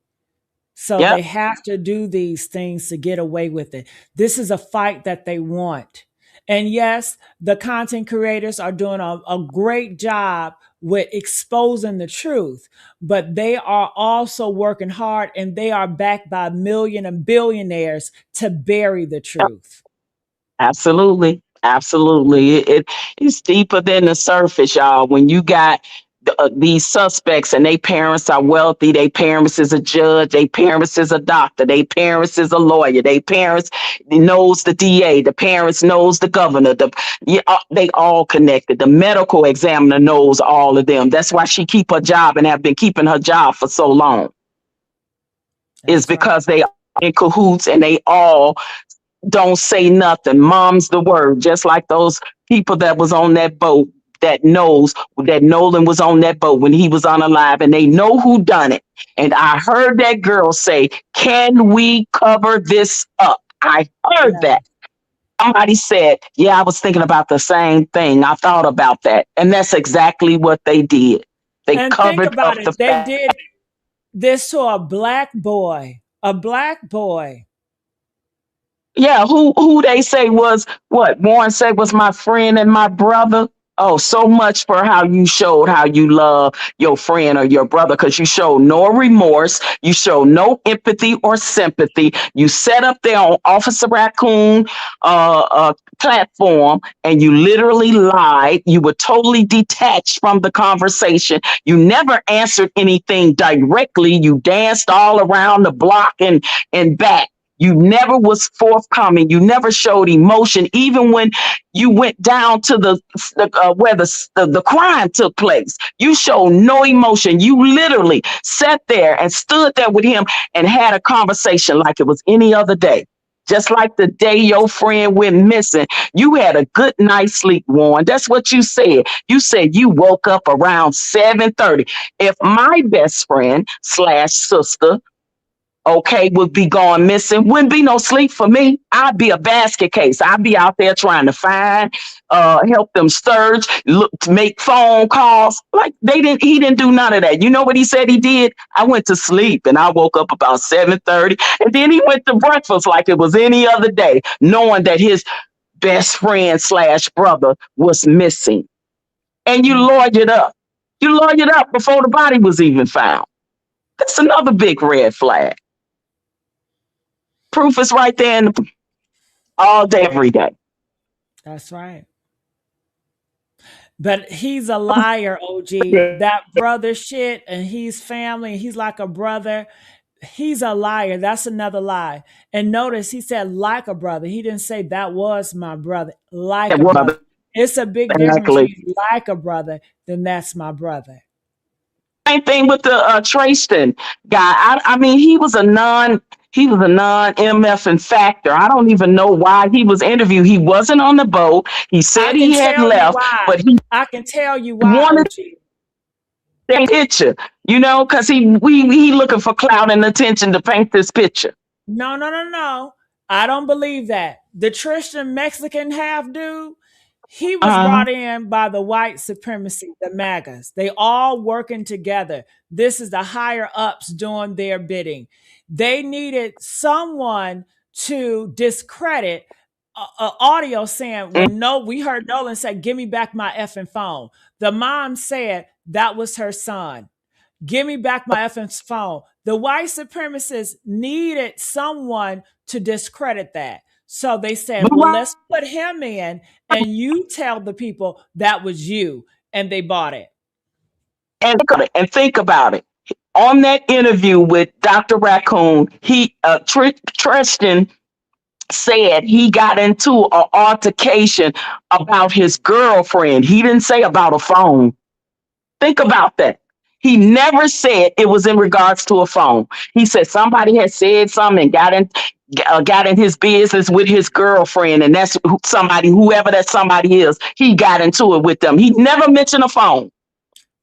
So Yep. they have to do these things to get away with it. This is a fight that they want. And yes, the content creators are doing a great job with exposing the truth, but they are also working hard and they are backed by million and billionaires to bury the truth. Absolutely. Absolutely. It's deeper than the surface, y'all. When you got these suspects and their parents are wealthy, their parents is a judge, their parents is a doctor, their parents is a lawyer, their parents knows the DA, the parents knows the governor, they all connected. The medical examiner knows all of them. That's why she keep her job and have been keeping her job for so long. Is because they are in cahoots and they all don't say nothing. Mom's the word, just like those people that was on that boat that knows that Nolan was on that boat when he was unalive and they know who done it. And I heard that girl say, "Can we cover this up?" I heard that. Somebody said, "Yeah, I was thinking about the same thing. I thought about that." And that's exactly what they did. They and covered think about up it. the They fact. did this to a black boy. A black boy. Yeah, who they say was what Warren said was my friend and my brother. Oh, so much for how you showed how you love your friend or your brother, because you showed no remorse, you showed no empathy or sympathy. You set up there on Officer Raccoon platform and you literally lied. You were totally detached from the conversation. You never answered anything directly. You danced all around the block and back. You never was forthcoming. You never showed emotion, even when you went down to where the crime took place. You showed no emotion. You literally sat there and stood there with him and had a conversation like it was any other day. Just like the day your friend went missing, you had a good night's sleep, Warren. That's what you said. You said you woke up around 7:30. If my best friend / sister would be gone missing, wouldn't be no sleep for me. I'd be a basket case. I'd be out there trying to find, help them search, look, to make phone calls. Like he didn't do none of that. You know what he said he did? I went to sleep and I woke up about 7:30 and then he went to breakfast like it was any other day, knowing that his best friend / brother was missing. And you lawyered up. You lawyered up before the body was even found. That's another big red flag. Proof is right there all day, every day. That's right. But he's a liar, OG. That brother shit, and he's family, he's like a brother. He's a liar. That's another lie. And notice he said like a brother. He didn't say that was my brother. Like a brother. It's a big difference between like a brother than that's my brother. Same thing with the Trayston guy. I mean, he was a non-MF factor. I don't even know why he was interviewed. He wasn't on the boat. He said he had left, but I can tell you why. Wanted that picture, because he looking for clout and attention to paint this picture. No. I don't believe that. The Tristan Mexican half dude, he was brought in by the white supremacy, the MAGAs. They all working together. This is the higher ups doing their bidding. They needed someone to discredit audio saying, we heard Nolan say, "Give me back my effing phone." The mom said that was her son. "Give me back my effing phone." The white supremacists needed someone to discredit that. So they said, well, let's put him in and you tell the people that was you. And they bought it. And think about it. On that interview with Dr. Raccoon, Tristan said he got into an altercation about his girlfriend. He didn't say about a phone. Think about that. He never said it was in regards to a phone. He said somebody had said something and got in his business with his girlfriend, and that's somebody, whoever that somebody is, he got into it with them. He never mentioned a phone.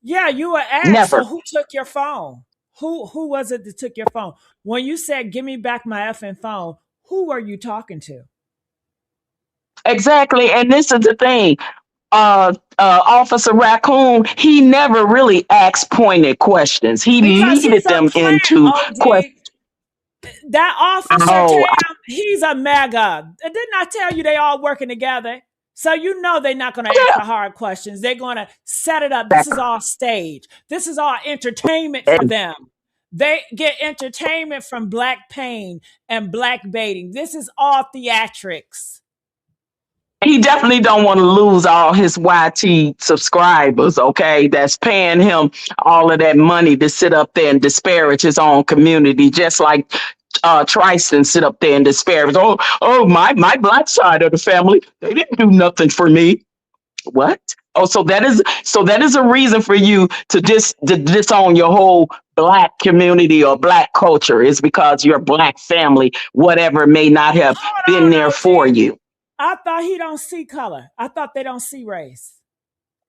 Yeah, you were asked, Never. so who took your phone? Who was it that took your phone? When you said, give me back my effing phone, who were you talking to? Exactly. And this is the thing. Officer Raccoon, he never really asked pointed questions. He Because he's leaded a them plant, into questions. OG. That officer, Oh, Tam, he's a mega. Didn't I tell you they all working together? So you know they're not going to ask yeah. the hard questions. They're going to set it up. This is all stage. This is all entertainment for them. They get entertainment from black pain and black baiting. This is all theatrics. He definitely don't want to lose all his YT subscribers, okay? That's paying him all of that money to sit up there and disparage his own community, just like Tristan sit up there and disparage. Oh, my black side of the family, they didn't do nothing for me. What? Oh, so that is a reason for you to disown your whole black community or black culture, is because your black family, whatever, may not have been there for you. I thought he don't see color. I thought they don't see race.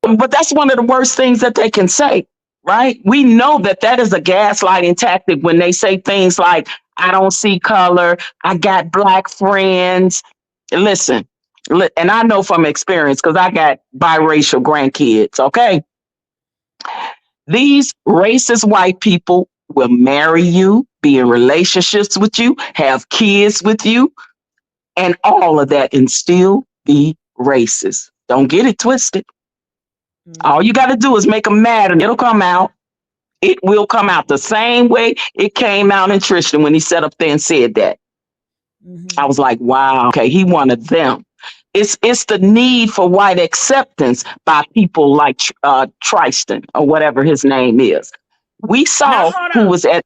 But that's one of the worst things that they can say, right? We know that is a gaslighting tactic when they say things like, I don't see color, I got black friends. Listen, and I know from experience because I got biracial grandkids, okay? These racist white people will marry you, be in relationships with you, have kids with you, and all of that, and still be racist. Don't get it twisted. All you got to do is make them mad and it'll come out. It will come out the same way it came out in Tristan when he sat up there and said that. I was like, wow, okay, he wanted them. It's the need for white acceptance by people like Tristan or whatever his name is. We saw who was at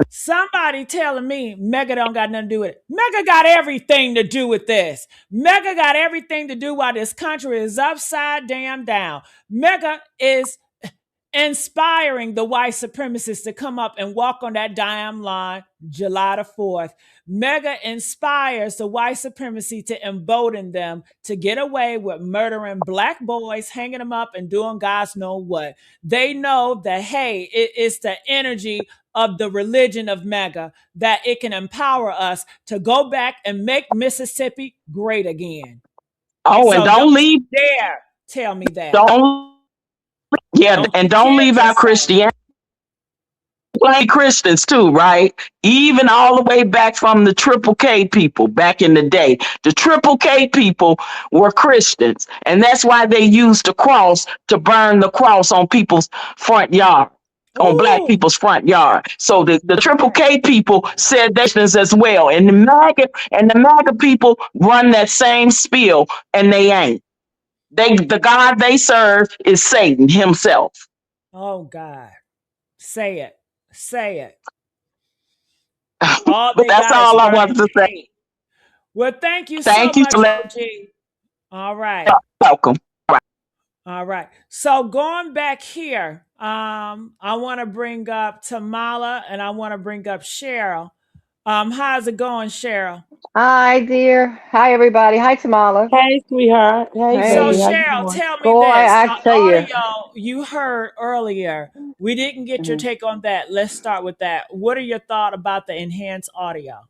somebody telling me Mega don't got nothing to do with it. Mega got everything to do with this. Mega got everything to do while this country is upside damn down. Mega is inspiring the white supremacists to come up and walk on that damn line July the 4th. Mega inspires the white supremacy to embolden them to get away with murdering black boys, hanging them up, and doing God's know what. They know that, hey, it's the energy of the religion of Mega that it can empower us to go back and make Mississippi great again. Oh, so and don't leave. Dare tell me that. Don't leave out Christianity. Blame Christians too, right? Even all the way back from the Triple K people back in the day. The Triple K people were Christians, and that's why they used the cross to burn the cross on people's front yard. On black people's front yard. So the Triple K people said they as well. And the MAGA people run that same spiel, and they ain't. The God they serve is Satan himself. Oh God. Say it. But that's all I wanted to say. Well, thank you so much, OG. All right. You're welcome. All right. So going back here, I want to bring up Tamala and I want to bring up Cheryl. How's it going, Cheryl? Hi, dear. Hi, everybody. Hi, Tamala. Hey, sweetheart. Hey, so Cheryl, tell me this. I tell audio you heard earlier, we didn't get your take on that. Let's start with that. What are your thoughts about the enhanced audio?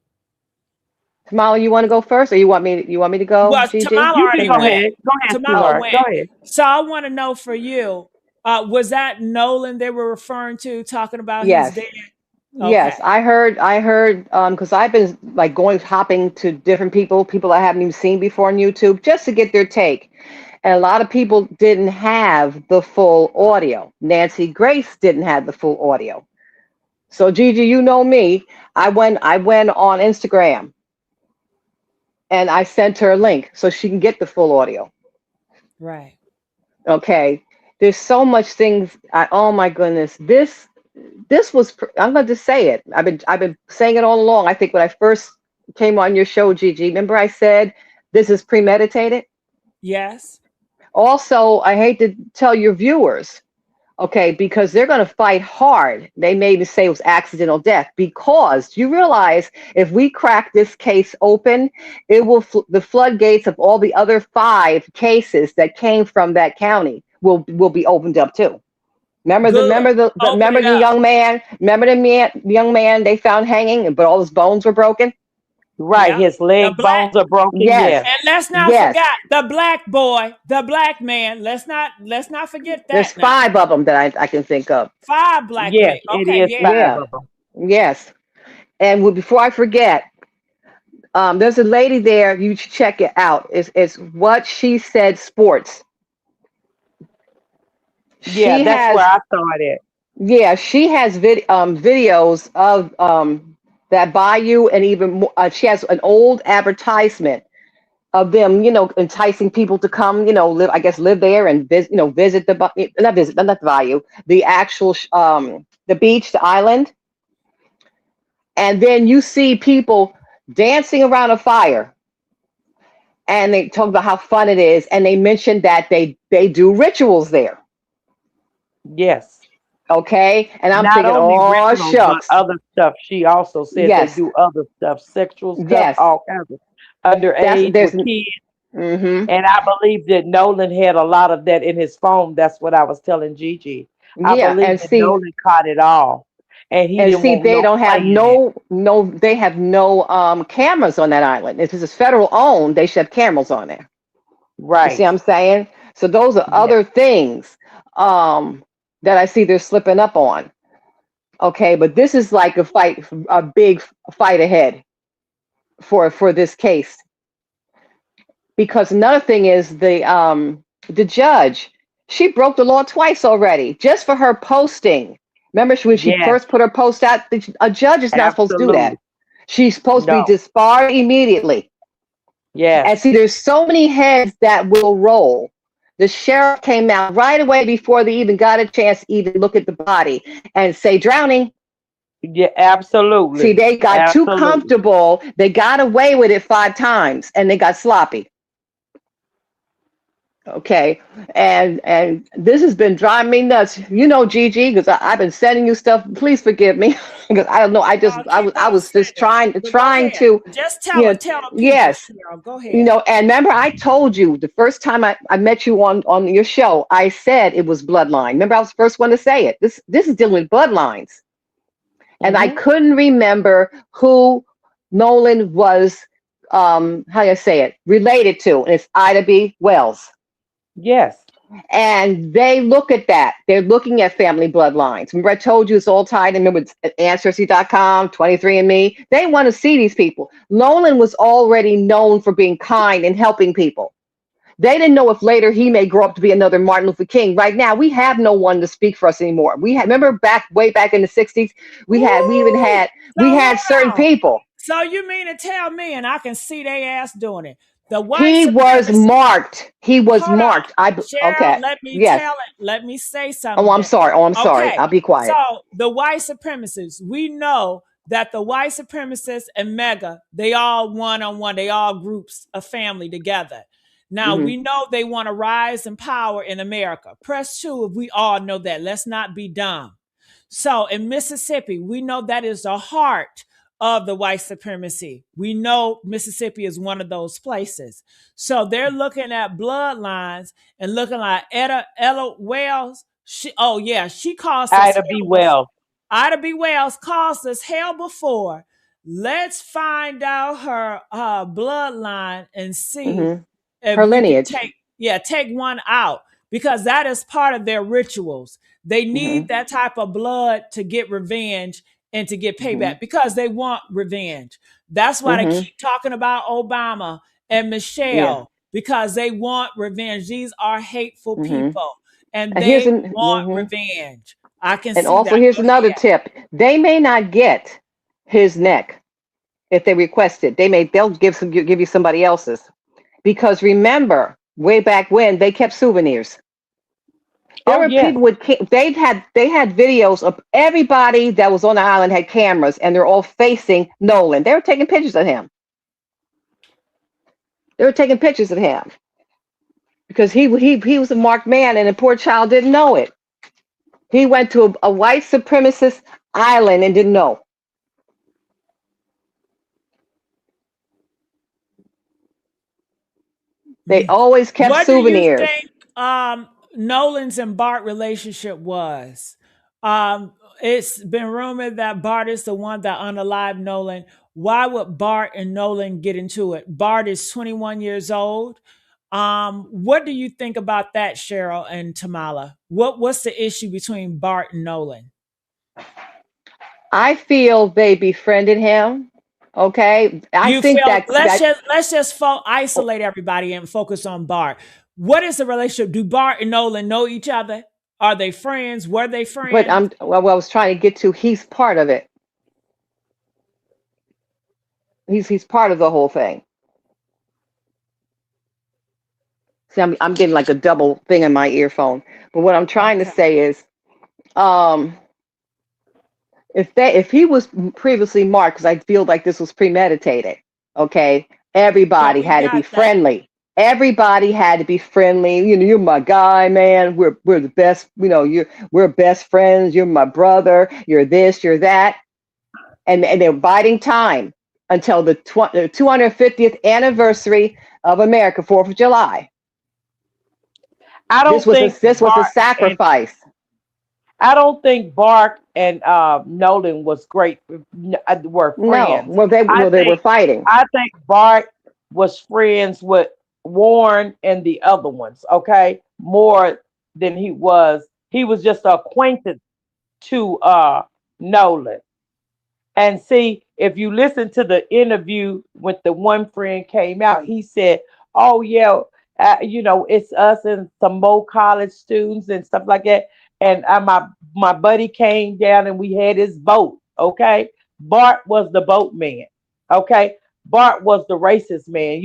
Tamala, you want to go first, or you want me to go? Well, Gigi? Tamala already go went. Ahead. Go ahead, Tamala went. Go ahead. So I want to know for you, was that Nolan they were referring to, talking about his dad? Okay. Yes, I heard, because I've been like hopping to different people I haven't even seen before on YouTube just to get their take. And a lot of people didn't have the full audio. Nancy Grace didn't have the full audio. So Gigi, you know me. I went on Instagram and I sent her a link so she can get the full audio. Right. Okay. There's so much things. Oh my goodness. This was. I'm going to just say it. I've been saying it all along. I think when I first came on your show, Gigi, remember I said this is premeditated. Yes. Also, I hate to tell your viewers, okay, because they're going to fight hard. They may even say it was accidental death because you realize if we crack this case open, it will the floodgates of all the other 5 cases that came from that county will be opened up too. Remember the Good. remember the Open remember it the up. young man? Remember the young man they found hanging, but all his bones were broken? Right. Yeah. His The leg black. bones are broken. Yes, Yes. And let's not yes. forget the black boy, the black man. Let's not forget There's that now. 5 of them that I can think of. 5 black Yes, men. it Okay, is yeah. 5 Yeah, of them. yes. And before I forget, there's a lady there. You should check it out. It's what she said sports. Yeah, She that's where has I saw it at. yeah, she has videos of that bayou, and even she has an old advertisement of them, enticing people to come, live, I guess, live there and visit, visit not visit, not the bayou, the actual the beach, the island, and then you see people dancing around a fire, and they talk about how fun it is, and they mention that they do rituals there. Yes. Okay, and I'm Not thinking, only oh rituals, but shucks, other stuff. She also said they yes, do other stuff, sexual stuff, yes, all kinds of that's underage there's with kids. mm-hmm. And I believe that Nolan had a lot of that in his phone. That's what I was telling Gigi. I Yeah, believe that Nolan caught it all, and he and didn't see, want they no don't play have in it. they have no cameras on that island. If this is federal owned, they should have cameras on there. You see Right. what I'm saying? So those are Yes. other things um that I see they're slipping up on. Okay, but this is like a big fight ahead for this case. Because another thing is the judge, she broke the law twice already just for her posting. Remember when she Yes. first put her post out, a judge is not supposed to do that. Absolutely. She's supposed to be No. disbarred immediately. And Yes. see, there's so many heads that will roll. The sheriff came out right away before they even got a chance to even look at the body and say drowning. Yeah. See, Absolutely. they got too Absolutely. comfortable. They got away with it 5 times and they got sloppy. Okay, and this has been driving me nuts. Gigi, because I've been sending you stuff. Please forgive me, because I don't know. I just No, I was keep I on was just sending. trying But go trying ahead. to, Just you know, tell the people, yes, Cheryl. Go ahead. And remember I told you the first time I met you on your show, I said it was bloodline. Remember I was the first one to say it. This is dealing with bloodlines, and I Hmm. couldn't remember who Nolan was. How do I say it? Related to, and it's Ida B. Wells. Yes. And they look at that. They're looking at family bloodlines. Remember, I told you it's all tied in. Remember, it's Ancestry.com, 23andMe. They want to see these people. Nolan was already known for being kind and helping people. They didn't know if later he may grow up to be another Martin Luther King. Right now, we have no one to speak for us anymore. Remember way back in the 60s, Ooh. we So had certain hold on. people. So you mean to tell me, and I can see they ass doing it. The white He was supremacy. marked. He was Hold on. marked. Cheryl, Okay. let me Yes. tell it. Let me say Oh, something I'm then. sorry. Oh, I'm sorry. Okay. I'll be So quiet. the white supremacists, we know that the white supremacists and MAGA, they all one on one, they all groups a family together. Now Hmm. we know they want to rise in power in America. Press two if we all know that. Let's not be dumb. So in Mississippi, we know that is the heart of the white supremacy. We know Mississippi is one of those places. So they're looking at bloodlines and looking like Ella Wells. Oh yeah, she caused us Ida B. hell before. Wells. Ida B. Wells caused us hell before. Let's find out her bloodline and see Hmm. if Her we can lineage. take one out because that is part of their rituals. They Hmm. need that type of blood to get revenge and to get Hmm. payback because they want revenge. That's why they Hmm. keep talking about Obama and Yeah. Michelle because they want revenge. These are hateful Hmm. people and And here's they an want hmm revenge. I can And see also, that. here's Go another ahead. tip: they may not get his neck if they request it. They'll give you somebody else's, because remember, way back when they kept souvenirs. There Oh were yes. people they had videos of everybody that was on the island had cameras, and they're all facing Nolan. They were taking pictures of him. They were taking pictures of him because he was a marked man, and the poor child didn't know it. He went to a white supremacist island and didn't know. They always kept What do you souvenirs. think Nolan's and Bart relationship was? Um, it's been rumored that Bart is the one that unalived Nolan. Why would Bart and Nolan get into it? Bart is 21 years old. What do you think about that, Cheryl and Tamala? What's the issue between Bart and Nolan? I feel they befriended him. Okay, I You think feel that let's just isolate everybody and focus on Bart. What is the relationship? Do Bart and Nolan know each other? Are they friends? Were they but friends? I was trying to get to. He's part of it. He's part of the whole thing. See, I'm getting like a double thing in my earphone. But what I'm trying to Okay. say is, um, if he was previously marked, because I feel like this was premeditated. Okay, Yeah, everybody we had to be got that. friendly. Everybody had to be friendly. You know, you're my guy, man. We're the best. You know, we're best friends. You're my brother. You're this. You're that. And they're biding time until the 250th anniversary of America, 4th of July. I This don't was a think this was a Bart and sacrifice. I don't think Bart and Nolan was great. Were No, friends. well they were fighting. I think Bart was friends with Warren and the other ones. Okay, more than he was. He was just an acquaintance to Nolan. And see, if you listen to the interview with the one friend came out, he said, "Oh yeah, it's us and some more college students and stuff like that." And my buddy came down and we had his boat. Okay, Bart was the boatman. Okay, Bart was the racist man.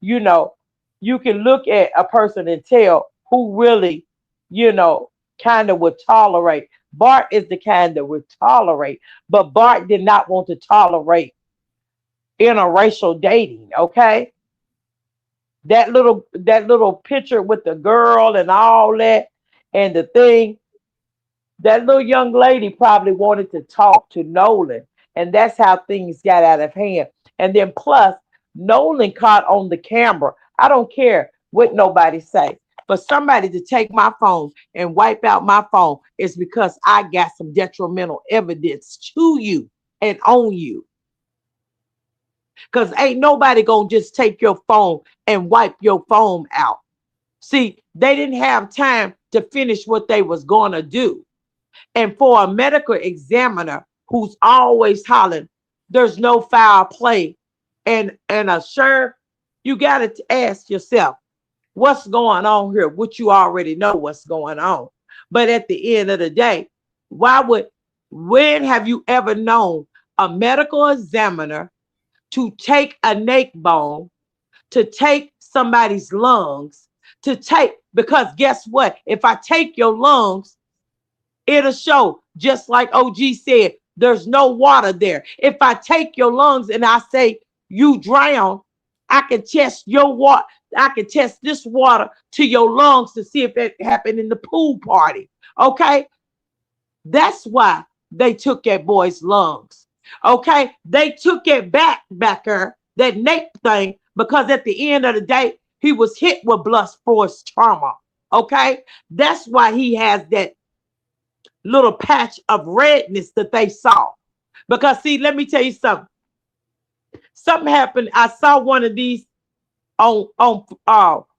You know, you can look at a person and tell who really, you know, kind of would tolerate. Bart is the kind that would tolerate, but Bart did not want to tolerate interracial dating. Okay, that little picture with the girl and all that, and the thing, that little young lady probably wanted to talk to Nolan, and that's how things got out of hand. And then plus, Nolan caught on the camera. I don't care what nobody say. For somebody to take my phone and wipe out my phone is because I got some detrimental evidence to you and on you. Because ain't nobody gonna just take your phone and wipe your phone out. See, they didn't have time to finish what they was gonna do. And for a medical examiner who's always hollering, there's no foul play, and a sheriff, you got to ask yourself, what's going on here? Which you already know what's going on. But at the end of the day, when have you ever known a medical examiner to take a neck bone, to take somebody's lungs, because guess what? If I take your lungs, it'll show, just like OG said, there's no water there. If I take your lungs and I say you drown, I can test your water. I can test this water to your lungs to see if it happened in the pool party. Okay, that's why they took that boy's lungs. Okay, they took it backer that Nate thing, because at the end of the day, he was hit with blunt force trauma. Okay, that's why he has that little patch of redness that they saw. Because see, let me tell you something. Something happened. I saw one of these on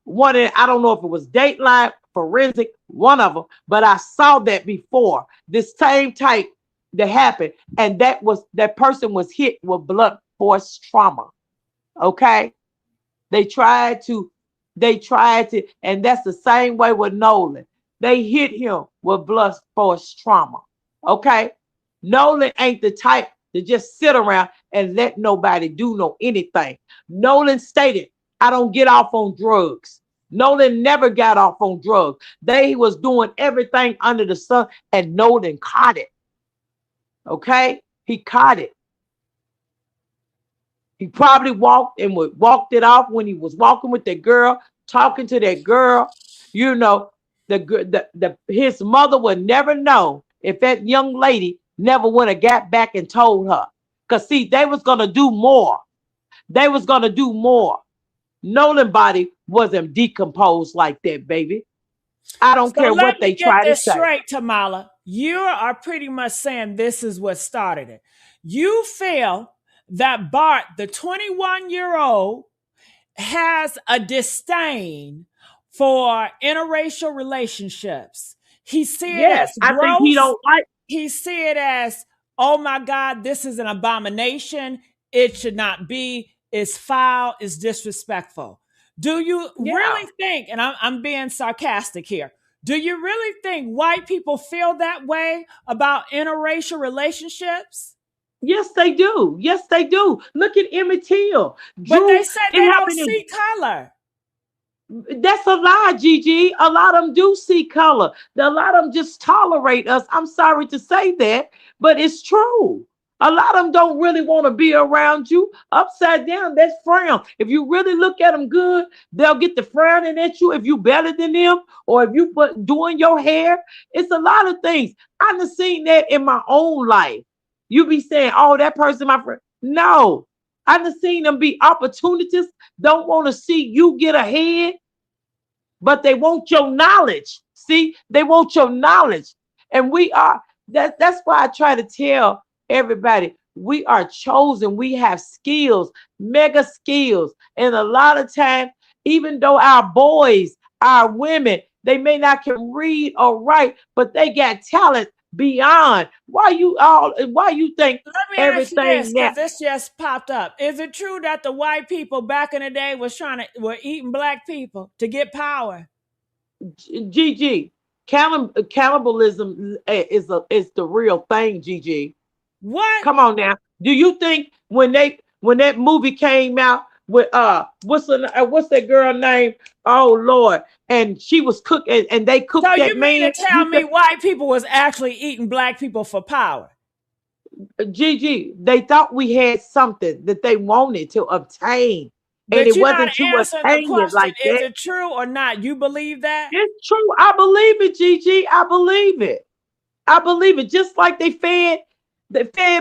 one of, I don't know if it was Dateline, Forensic, one of them, but I saw that before. This same type that happened, and that person was hit with blunt force trauma. Okay, they tried to, and that's the same way with Nolan. They hit him with blunt force trauma. Okay? Nolan ain't the type to just sit around and let nobody do no anything. Nolan stated, I don't get off on drugs. Nolan never got off on drugs. They was doing everything under the sun, and Nolan caught it. Okay? He caught it. He probably walked it off when he was walking with that girl, talking to that girl. You know, his mother would never know if that young lady never would have got back and told her. Because see, they was gonna do more. They was gonna do more. Nolan body wasn't decomposed like that, baby. I don't So care let what me they get try to this say. straight, Tamala. You are pretty much saying this is what started it. You feel that Bart, the 21-year-old, has a disdain for interracial relationships. He see it Yes, as I think he gross. don't like. He see it as, oh my God, this is an abomination. It should not be. It's foul. It's disrespectful. Do you Yeah. really think, and I'm being sarcastic here, do you really think white people feel that way about interracial relationships? Yes, they do. Yes, they do. Look at Emmett Till. But they Drew, said it they don't happened in. see color. That's a lie, Gigi. A lot of them do see color. A lot of them just tolerate us. I'm sorry to say that, but it's true. A lot of them don't really want to be around you. Upside down, that's frown. If you really look at them good, they'll get the frowning at you if you better than them, or if you put doing your hair. It's a lot of things. I've seen that in my own life. You be saying, "Oh, that person, my friend." No, I've seen them be opportunists. Don't want to see you get ahead, but they want your knowledge. See, they want your knowledge. And we are that's why I try to tell everybody we are chosen. We have skills, mega skills. And a lot of times, even though our boys, our women, they may not can read or write, but they got talent beyond. Why you think Let me ask you this, everything now? because this just popped up. Is it true that the white people back in the day were eating black people to get power? GG, cannibalism is the real thing, GG. What? Come on now. Do you think when that movie came out with what's that girl name? Oh Lord, and she was cooking and they So cooked that you mean man. to tell me white people was actually eating black people for power? Gigi, they thought we had something that they wanted to obtain, and But it you're not wasn't to answering the attain it question. like Is that. it true or not? You believe that? It's true. I believe it, Gigi. I believe it. I believe it. Just like they fed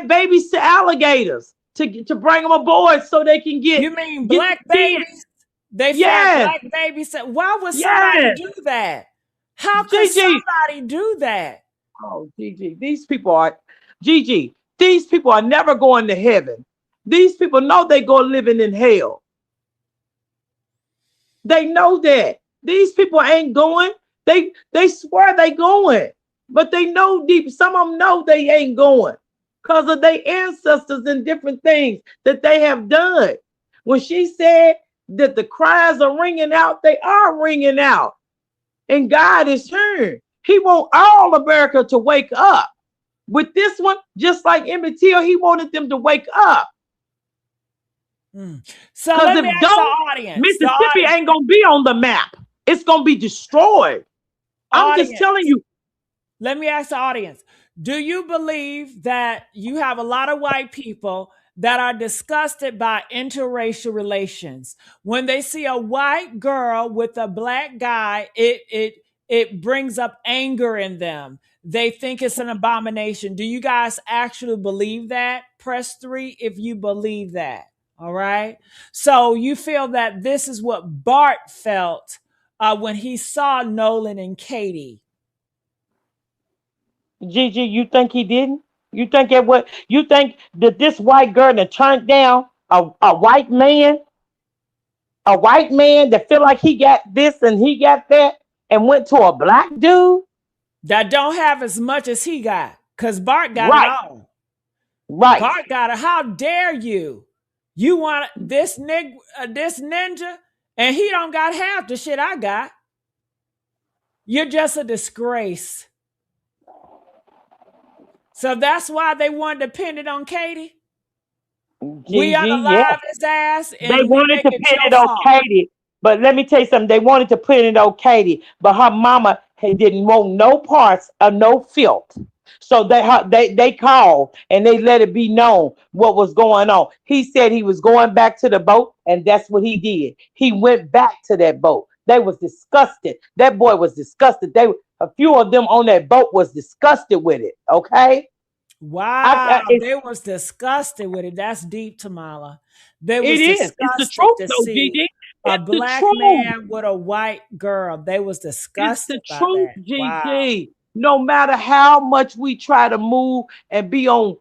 babies to alligators to bring them aboard so they can You mean get the black skin. babies? They fed Yes, black babies. Why would somebody yes. do that? How could Gigi. somebody do that? Oh, Gigi. Gigi. These people are never going to heaven. These people know they go living in hell. They know that. These people ain't going. They swear they going, but they know deep. Some of them know they ain't going because of their ancestors and different things that they have done. When she said that the cries are ringing out, they are ringing out, and God is here. He want all America to wake up. With this one, just like Emmett Till, he wanted them to wake up. So Because let me if ask the don't, audience. The Mississippi audience. ain't gonna be on the map. It's gonna be destroyed. I'm just Audience. telling you. Let me ask the audience. Do you believe that you have a lot of white people that are disgusted by interracial relations? When they see a white girl with a black guy, it brings up anger in them. They think it's an abomination. Do you guys actually believe that? Press 3 if you believe that. All right. So you feel that this is what Bart felt when he saw Nolan and Katie. Gigi, you think he didn't? You think it what you think that this white girl that turned down a white man that feel like he got this and he got that and went to a black dude? That don't have as much as he got, because Bart got it Right, all. right. Bart got it. How dare you? You want this ninja, and he don't got half the shit I got. You're just a disgrace. So that's why they wanted to pin it on Katie. We Gigi, yeah. unalive his ass They and we wanted make to it pin your it on fault. Katie, but let me tell you something. They wanted to pin it on Katie, but her mama didn't want no parts of no filth. So they called and they let it be known what was going on. He said he was going back to the boat, and that's what he did. He went back to that boat. They was disgusted. That boy was disgusted. A few of them on that boat was disgusted with it. Okay, Wow, it's they was disgusted with it. That's deep, Tamala. They It was is. It's the disgusted truth, to though, see Gigi. a It's the black truth. man with a white girl. They was It's disgusted the by truth, that. Wow. Gigi. No matter how much we try to move and be on,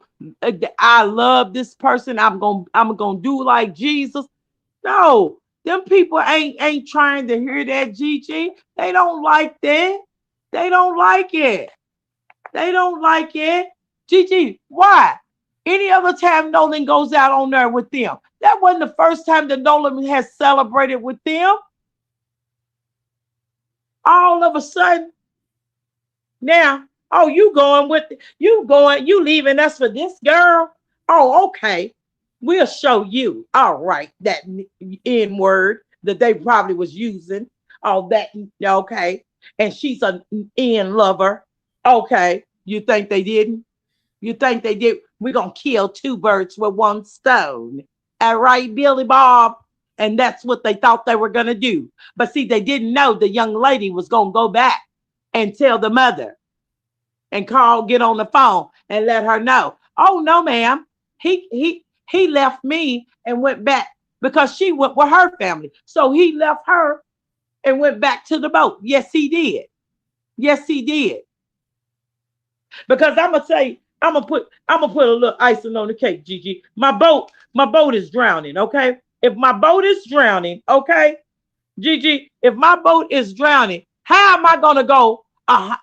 I love this person. I'm gonna do like Jesus. No, them people ain't trying to hear that, Gigi. They don't like that. They don't like it. They don't like it. Gigi, why? Any other time Nolan goes out on there with them. That wasn't the first time that Nolan has celebrated with them. All of a sudden, now, oh, you leaving us for this girl? Oh, okay. We'll show you. All right, that N word that they probably was using. Oh, that okay. And she's an N lover. Okay. You think they didn't? You think they did? We're gonna kill two birds with one stone. All right, Billy Bob. And that's what they thought they were gonna do. But see, they didn't know the young lady was gonna go back and tell the mother and get on the phone and let her know. Oh no, ma'am. He left me and went back because she went with her family. So he left her and went back to the boat. Yes, he did. Yes, he did. Because I'm gonna put a little icing on the cake, Gigi. My boat is drowning. Okay, if my boat is drowning, okay, Gigi, if my boat is drowning, how am I gonna go? I'm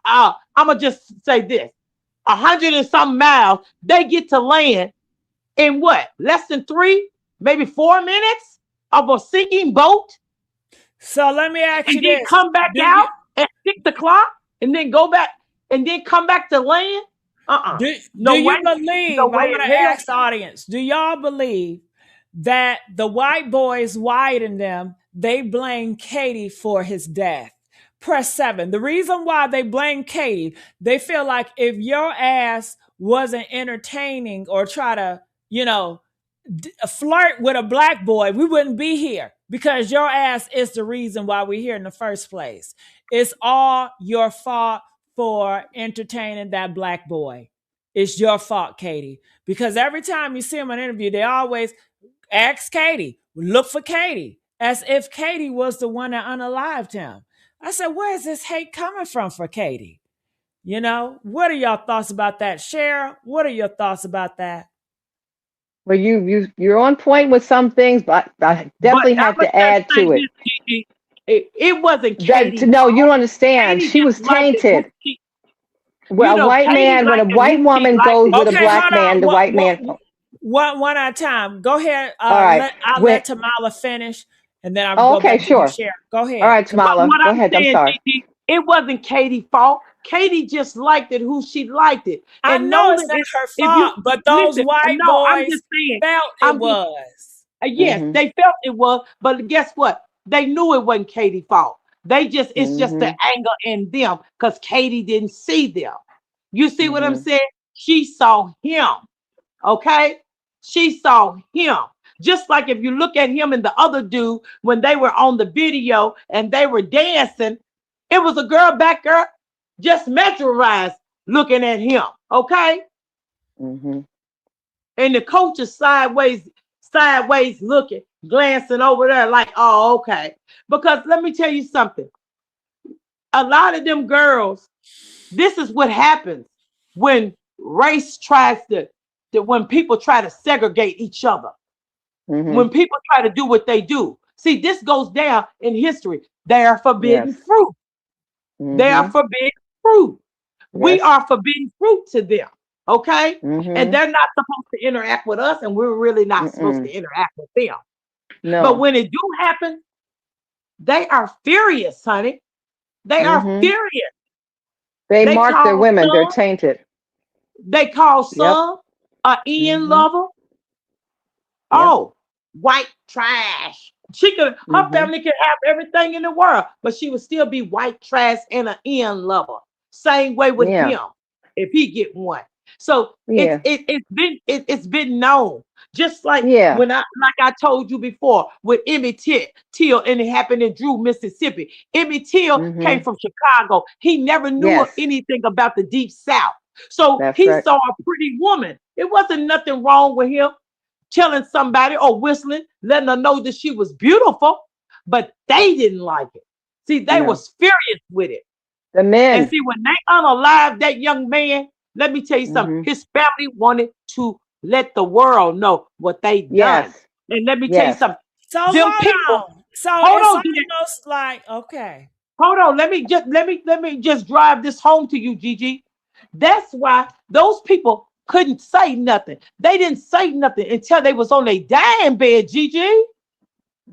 gonna just say this: 100 and some miles. They get to land in what? Less than 3, maybe 4 minutes of a sinking boat, So let me ask and you then this. come back Do you out at 6 o'clock, and then go back, and then come back to land. do No way. you No believe, way I'm gonna in hell. ask the audience, do y'all believe that the white boys white in them, they blame Katie for his death? Press 7. The reason why they blame Katie, they feel like if your ass wasn't entertaining or try to, you know, flirt with a black boy, we wouldn't be here because your ass is the reason why we're here in the first place. It's all your fault for entertaining that black boy. It's your fault, Katie. Because every time you see him on an interview, they always ask Katie, look for Katie, as if Katie was the one that unalived him. I said, where is this hate coming from for Katie? You know, what are y'all thoughts about that? Cheryl, what are your thoughts about that? Well, you're on point with some things, but I But definitely I'm have gonna to just add say to it. this, Gigi. It wasn't That Katie's no, you fault. don't understand. Katie She just was liked it who tainted. she, Well, a white Katie man, when a liked it white who she woman liked goes it. with a Okay, black hold man, on. the white man. One at a time. Go ahead. All right. I'll When let Tamala finish, and then I'll oh, go okay, back to you, sure. Sharon. Go All ahead, right, Tamala. But Tamala, what go I'm ahead. I'm saying, sorry. Gigi, it wasn't Katie's fault. Katie just liked it who she liked it. I And know it's Nolan not is, her if you fault, but those listen, white no, I'm boys just saying, felt it I'm just was. yes, Mm-hmm. they felt it was, but guess what? They knew it wasn't Katie's fault. It's just the Mm-hmm. anger in them because Katie didn't see them. You see what I'm Mm-hmm. saying? She saw him. Okay? She saw him. Just like if you look at him and the other dude when they were on the video and they were dancing, it was a girl back there just mesmerized looking at him. Okay? Mm-hmm. And the coach is sideways looking, glancing over there like, oh, okay. Because let me tell you something. A lot of them girls, this is what happens when race tries when people try to segregate each other. Mm-hmm. When people try to do what they do. See, this goes down in history. They are forbidden Yes. fruit. They are Mm-hmm. forbidden fruit. We Yes. are forbidden fruit to them. Okay? And Mm-hmm. they're not supposed to interact with us, and we're really not supposed to Mm-mm. interact with them. But No. when it do happen, they are furious, honey. They are Mm-hmm. furious. They They mark their call women. They're some, tainted. they call Yep. some a Ian Mm-hmm. lover. Yep. Oh, white trash. Her Mm-hmm. family could have everything in the world, but she would still be white trash and an Ian lover. Same way with Yeah. him, if he get one. So Yeah. it's been known. Just like Yeah. when I told you before with Emmett Till, and it happened in Drew, Mississippi. Emmett Till came Mm-hmm. from Chicago. He never knew Yes. anything about the Deep South. So That's he right. saw a pretty woman. It wasn't nothing wrong with him telling somebody or whistling, letting her know that she was beautiful, but they didn't like it. See, they No. was furious with it. The And men. see, when they unalived that young man, let me tell you something. Mm-hmm. His family wanted to let the world know what they done. Yes. And let me tell you Yes. something. So Them hold people, on. So hold it's on, Gigi. almost like okay. Hold on. Let me just drive this home to you, Gigi. That's why those people couldn't say nothing. They didn't say nothing until they was on their dying bed, Gigi.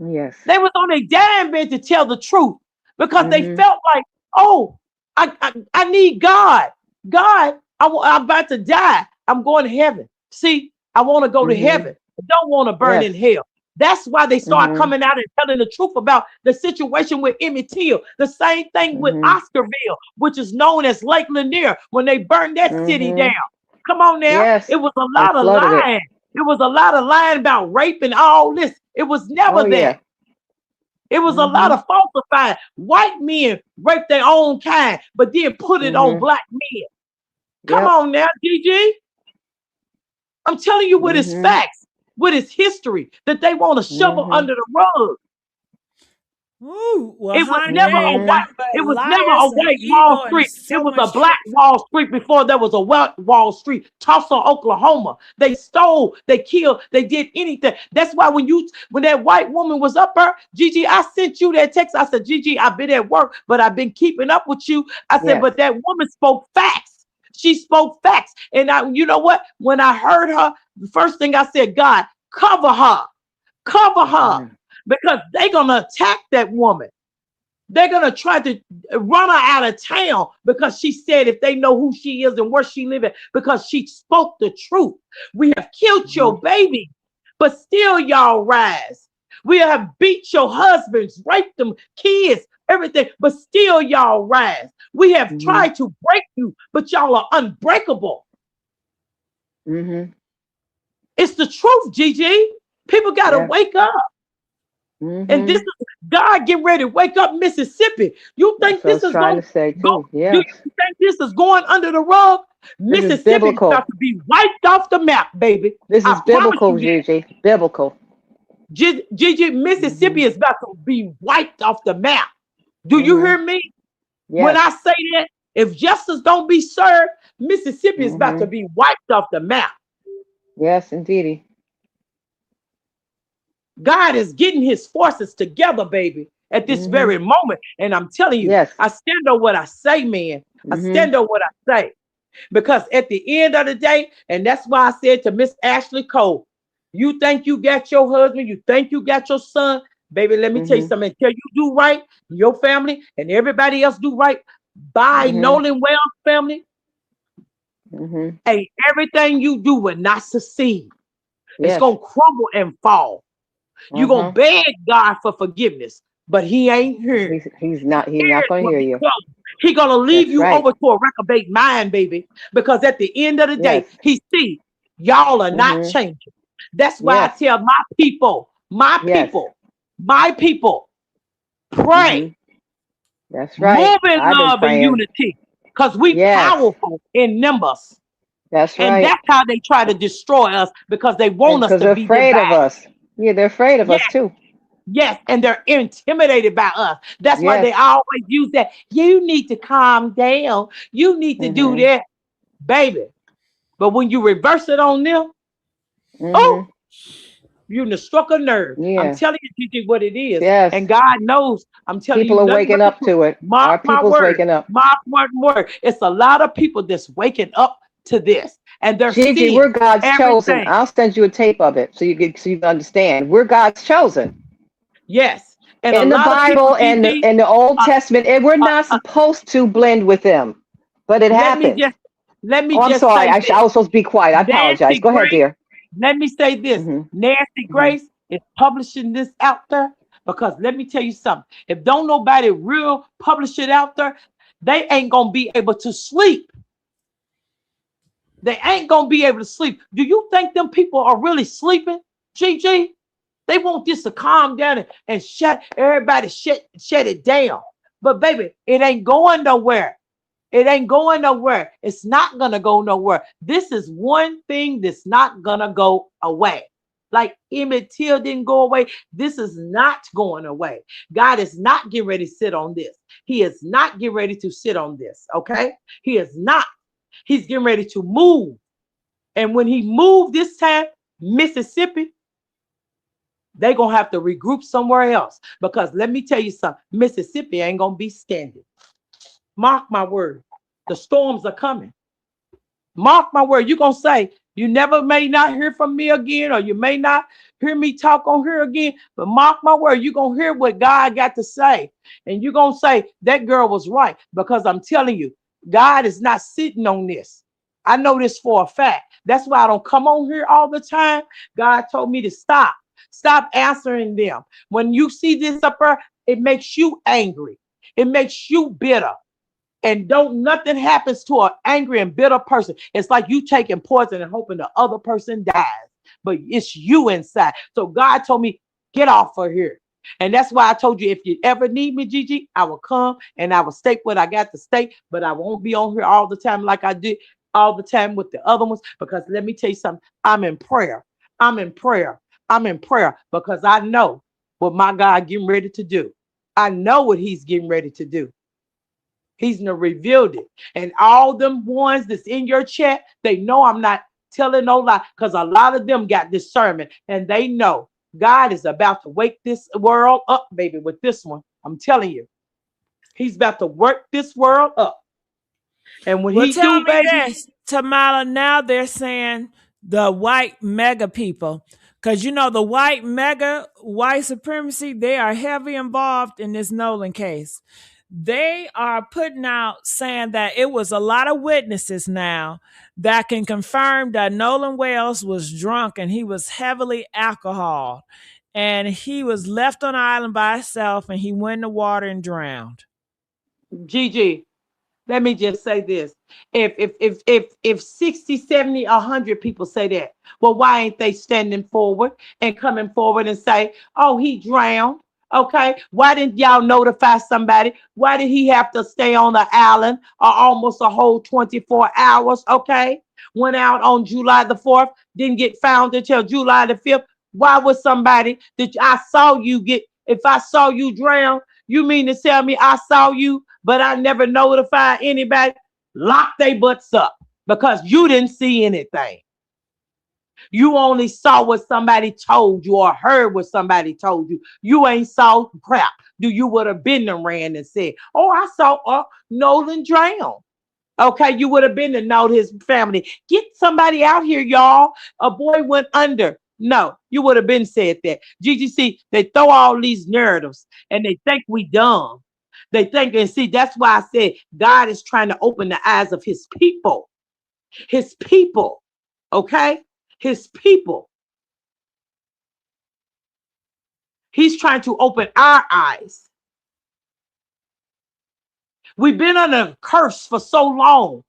Yes. They was on their dying bed to tell the truth because they Mm-hmm. felt like, oh, I need God. God, I'm about to die. I'm going to heaven. See, I want to go to Mm-hmm. heaven. I don't want to burn Yes. in hell. That's why they start Mm-hmm. coming out and telling the truth about the situation with Emmett Till. The same thing with Mm-hmm. Oscarville, which is known as Lake Lanier, when they burned that city down. Mm-hmm. Come on now. Yes. It was a They lot of flooded it. lying. It was a lot of lying about rape and all this. It was never Oh that. yeah. It was a lot Mm-hmm. of falsifying. White men rape their own kind, but then put it on Mm-hmm. black men. Come Yep. on now, Gigi. I'm telling you what is Mm-hmm. facts, what is history that they want to shovel Mm-hmm. under the rug. Ooh, well, It was honey, never a ain't Mm-hmm. white. nothing but It was never a liars and white Wall evil and Street. It so was a much black truth. Wall Street before there was a white Wall Street. Tulsa, Oklahoma. They stole, they killed, they did anything. That's why when that white woman was up there, Gigi, I sent you that text. I said, Gigi, I've been at work, but I've been keeping up with you. I said, Yes. but that woman spoke facts. She spoke facts. And you know what? When I heard her, the first thing I said, God, cover her, Mm-hmm. because they're gonna attack that woman. They're going to try to run her out of town because she said if they know who she is and where she lives, because she spoke the truth. We have killed Mm-hmm. your baby, but still y'all rise. We have beat your husbands, raped them, kids, everything, but still y'all rise. We have Mm-hmm. tried to break you, but y'all are unbreakable. Mm-hmm. It's the truth, Gigi. People got to Yeah. wake up. And this Mm-hmm. is God getting ready to wake up Mississippi. You That's think what I this was is trying going to say to go? too. Do you Yes. think this is going under the rug? This is Mississippi is about biblical. to be wiped off the map, baby. This I is promise biblical, you that. Gigi. Biblical. Gigi, Mm-hmm. Mississippi is about to be wiped off the map. Do you Mm-hmm. hear me? When Yes. I say that, if justice don't be served, Mississippi is about to Mm-hmm. be wiped off the map. Yes, indeedy. God is getting his forces together, baby, at this Mm-hmm. very moment. And I'm telling you, Yes. I stand on what I say, man. I Mm-hmm. stand on what I say. Because at the end of the day, and that's why I said to Miss Ashley Cole, you think you got your husband, you think you got your son, baby, let me tell you Mm-hmm. something. Until you do right, your family and everybody else do right, by Mm-hmm. Nolan Wells family, Mm-hmm. hey, everything you do will not succeed. It's Yes. going to crumble and fall. You're going to Uh-huh. beg God for forgiveness, but he ain't here. He's not Ears gonna will hear be you. closed. He gonna leave That's you right. over to a reprobate mind, baby. Because at the end of the Yes. day, he see y'all are not Mm-hmm. changing. That's why I Yes. tell my people, Yes. Mm-hmm. pray, That's right. move in I've been love and praying. unity. Because we Yes. powerful in numbers. That's And right. that's how they try to destroy us because they And want us because to they're be afraid of divided. us. Yeah, they're afraid of Yes, us too. yes, and they're intimidated by us. That's why Yes. they always use that. You need to calm down. You need to do Mm-hmm. that, baby. But when you reverse it on them, oh, Mm-hmm. you done struck a nerve. I'm Yeah. telling you, Gigi, what it is. Yes. And God knows I'm telling People you are nothing but waking the up truth. to it. Mark Our my people's word. waking up. Mark my word. It's a lot of people that's waking up to this. And they're Gigi, seeing we're God's chosen. everything. I'll send you a tape of it so you can understand. We're God's chosen. Yes. And a In the lot of people, Bible and GG, in the Old uh, Testament, and we're uh, not uh, supposed to blend with them, but it let me happens. just let me Oh, I'm just sorry. say I this. was supposed to be quiet. I apologize. Nancy Go ahead, Grace, dear. let me say this. Hmm. Nancy Hmm. Grace is publishing this out there because let me tell you something. If don't nobody real publish it out there, they ain't gonna be able to sleep. They ain't gonna be able to sleep. Do you think them people are really sleeping, GG? They want this to calm down and shut everybody shut it down. But baby, it ain't going nowhere. It ain't going nowhere. It's not gonna go nowhere. This is one thing that's not gonna go away. Like Emmett Till didn't go away. This is not going away. God is not getting ready to sit on this. He is not getting ready to sit on this. Okay? He is not. He's getting ready to move. And when he moved this time, Mississippi, they're gonna have to regroup somewhere else. Because let me tell you something, Mississippi ain't gonna be standing. Mark my word. The storms are coming. Mark my word. You're gonna say, you never may not hear from me again, or you may not hear me talk on here again. But mark my word, you're gonna hear what God got to say. And you're gonna say, that girl was right. Because I'm telling you, God is not sitting on this. I know this for a fact. That's why I don't come on here all the time. God told me to stop. Stop answering them. When you see this up there, it makes you angry. It makes you bitter. And don't nothing happens to an angry and bitter person. It's like you taking poison and hoping the other person dies, but it's you inside. So God told me, get off of here. And that's why I told you, if you ever need me, Gigi, I will come and I will state what I got to state, but I won't be on here all the time like I did all the time with the other ones. Because let me tell you something, I'm in prayer. I'm in prayer. I'm in prayer because I know what my God getting ready to do. I know what he's getting ready to do. He's not revealed it. And all them ones that's in your chat, they know I'm not telling no lie because a lot of them got discernment and they know God is about to wake this world up, baby, with this one. I'm telling you, he's about to work this world up. And when Well, he tell do, me baby, this, Tamala. Now they're saying the white mega people, because you know the white mega white supremacy, they are heavy involved in this Nolan case. They are putting out saying that it was a lot of witnesses now that can confirm that Nolan Wells was drunk and he was heavily alcohol, and he was left on the island by himself, and he went in the water and drowned. Gigi, let me just say this. If 60, 70, 100 people say that, well, why ain't they standing forward and coming forward and say, oh, he drowned? Okay. Why didn't y'all notify somebody? Why did he have to stay on the island almost a whole 24 hours? Okay. Went out on July the 4th, didn't get found until July the 5th. Why was somebody that I saw you get, if I saw you drown, you mean to tell me I saw you, but I never notified anybody? Lock their butts up because you didn't see anything. You only saw what somebody told you or heard what somebody told you. You ain't saw crap. Do you would have been and ran and said, oh, I saw Nolan drown. Okay, you would have been to know his family. Get somebody out here, y'all. A boy went under. No, you would have been said that. GGC, they throw all these narratives and they think we dumb. They think, and see, that's why I said God is trying to open the eyes of his people. His people. Okay? His people. He's trying to open our eyes. We've been under a curse for so long.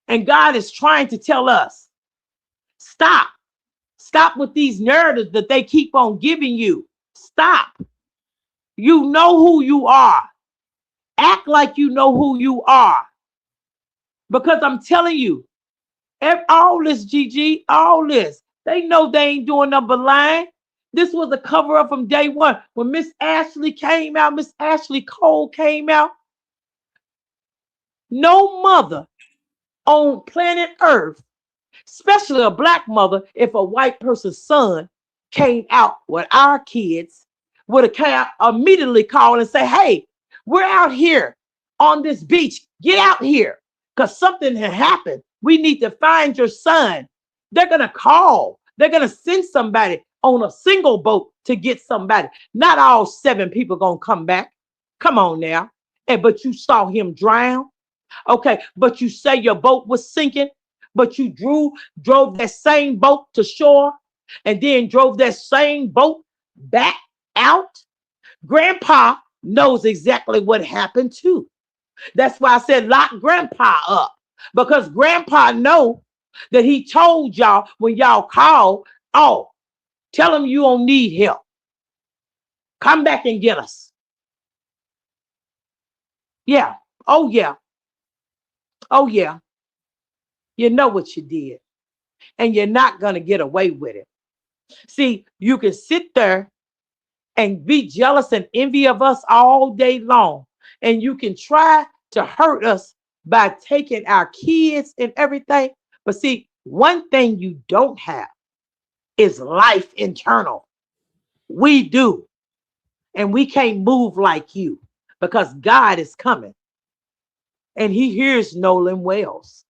And God is trying to tell us, stop. Stop with these narratives that they keep on giving you. Stop. You know who you are. Act like you know who you are. Because I'm telling you, all this, GG, all this, they know they ain't doing nothing but lying. This was a cover up from day one. When Miss Ashley came out, Miss Ashley Cole came out, no mother on planet Earth, especially a black mother, if a white person's son came out with our kids, would have immediately called and say, hey, we're out here on this beach. Get out here because something had happened. We need to find your son. They're going to call. They're going to send somebody. on a single boat to get somebody. Not all 7 people gonna come back. Come on now. But you saw him drown. Okay, but you say your boat was sinking, but you drove that same boat to shore and then drove that same boat back out. Grandpa knows exactly what happened too. That's why I said lock grandpa up, because grandpa know that he told y'all when y'all called, oh, tell him you don't need help. Come back and get us. Yeah. Oh, yeah. Oh, yeah. You know what you did, and you're not going to get away with it. See, you can sit there and be jealous and envy of us all day long, and you can try to hurt us by taking our kids and everything. But see, one thing you don't have is life internal. We do. And we can't move like you because God is coming. And he hears Nolan Wells.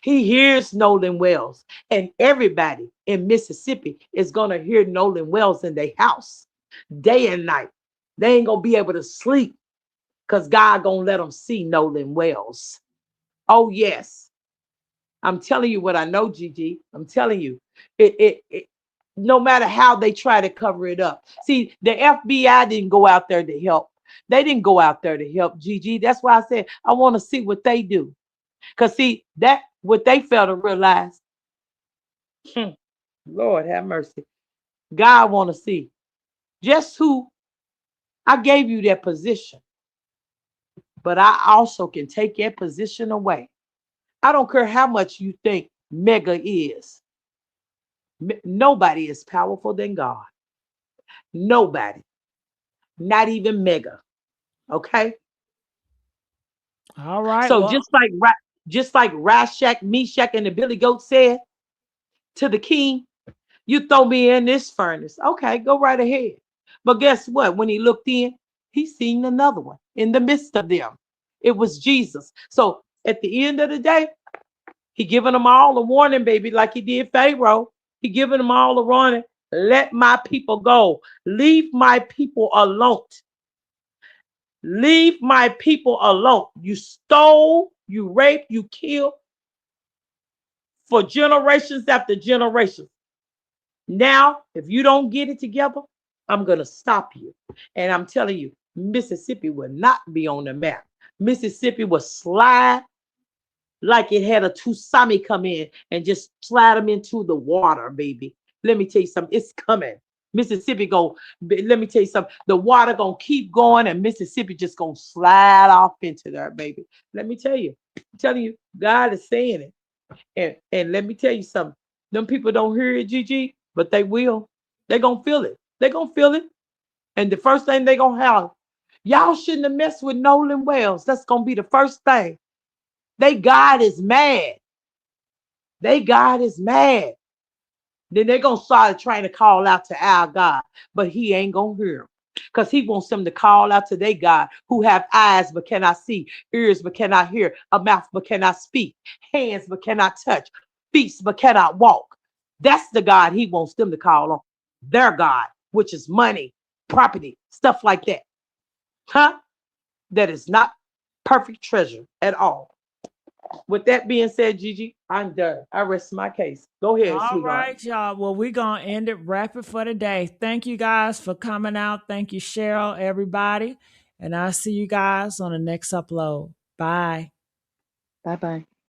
He hears Nolan Wells. And everybody in Mississippi is going to hear Nolan Wells in their house day and night. They ain't going to be able to sleep because God going to let them see Nolan Wells. Oh, yes. I'm telling you what I know, Gigi. I'm telling you. No matter how they try to cover it up. See, the FBI didn't go out there to help. They didn't go out there to help, Gigi. That's why I said I want to see what they do. Because see, that what they fail to realize. Lord have mercy. God want to see just who I gave you that position. But I also can take that position away. I don't care how much you think mega is. Nobody is powerful than God. Nobody. Not even mega. Okay? All right. So Well, just like Rashak, Meshach, and the Billy Goat said to the king, you throw me in this furnace. Okay, go right ahead. But guess what? When he looked in, he seen another one in the midst of them. It was Jesus. So at the end of the day, he giving them all a warning, baby, like he did Pharaoh. He giving them all a warning. Let my people go. Leave my people alone. Leave my people alone. You stole, you raped, you killed for generations after generations. Now, if you don't get it together, I'm going to stop you. And I'm telling you, Mississippi will not be on the map. Mississippi will slide like it had a tsunami come in and just slide them into the water, baby. Let me tell you something. It's coming. Mississippi let me tell you something. The water gonna keep going and Mississippi just gonna slide off into there, baby. Let me tell you. I'm telling you, God is saying it. And let me tell you something. Them people don't hear it, Gigi, but they will. They're gonna feel it. They're gonna feel it. And the first thing they're gonna have, y'all shouldn't have messed with Nolan Wells. That's gonna be the first thing. They God is mad. They God is mad. Then they're going to start trying to call out to our God, but he ain't going to hear them because he wants them to call out to their God who have eyes but cannot see, ears but cannot hear, a mouth but cannot speak, hands but cannot touch, feet but cannot walk. That's the God he wants them to call on. Their God, which is money, property, stuff like that. Huh? That is not perfect treasure at all. With that being said, Gigi, I'm done. I rest my case. Go ahead, all sweetheart. right, y'all. Well, we're going to end it rapid for today. Thank you guys for coming out. Thank you, Cheryl, everybody. And I'll see you guys on the next upload. Bye. Bye bye.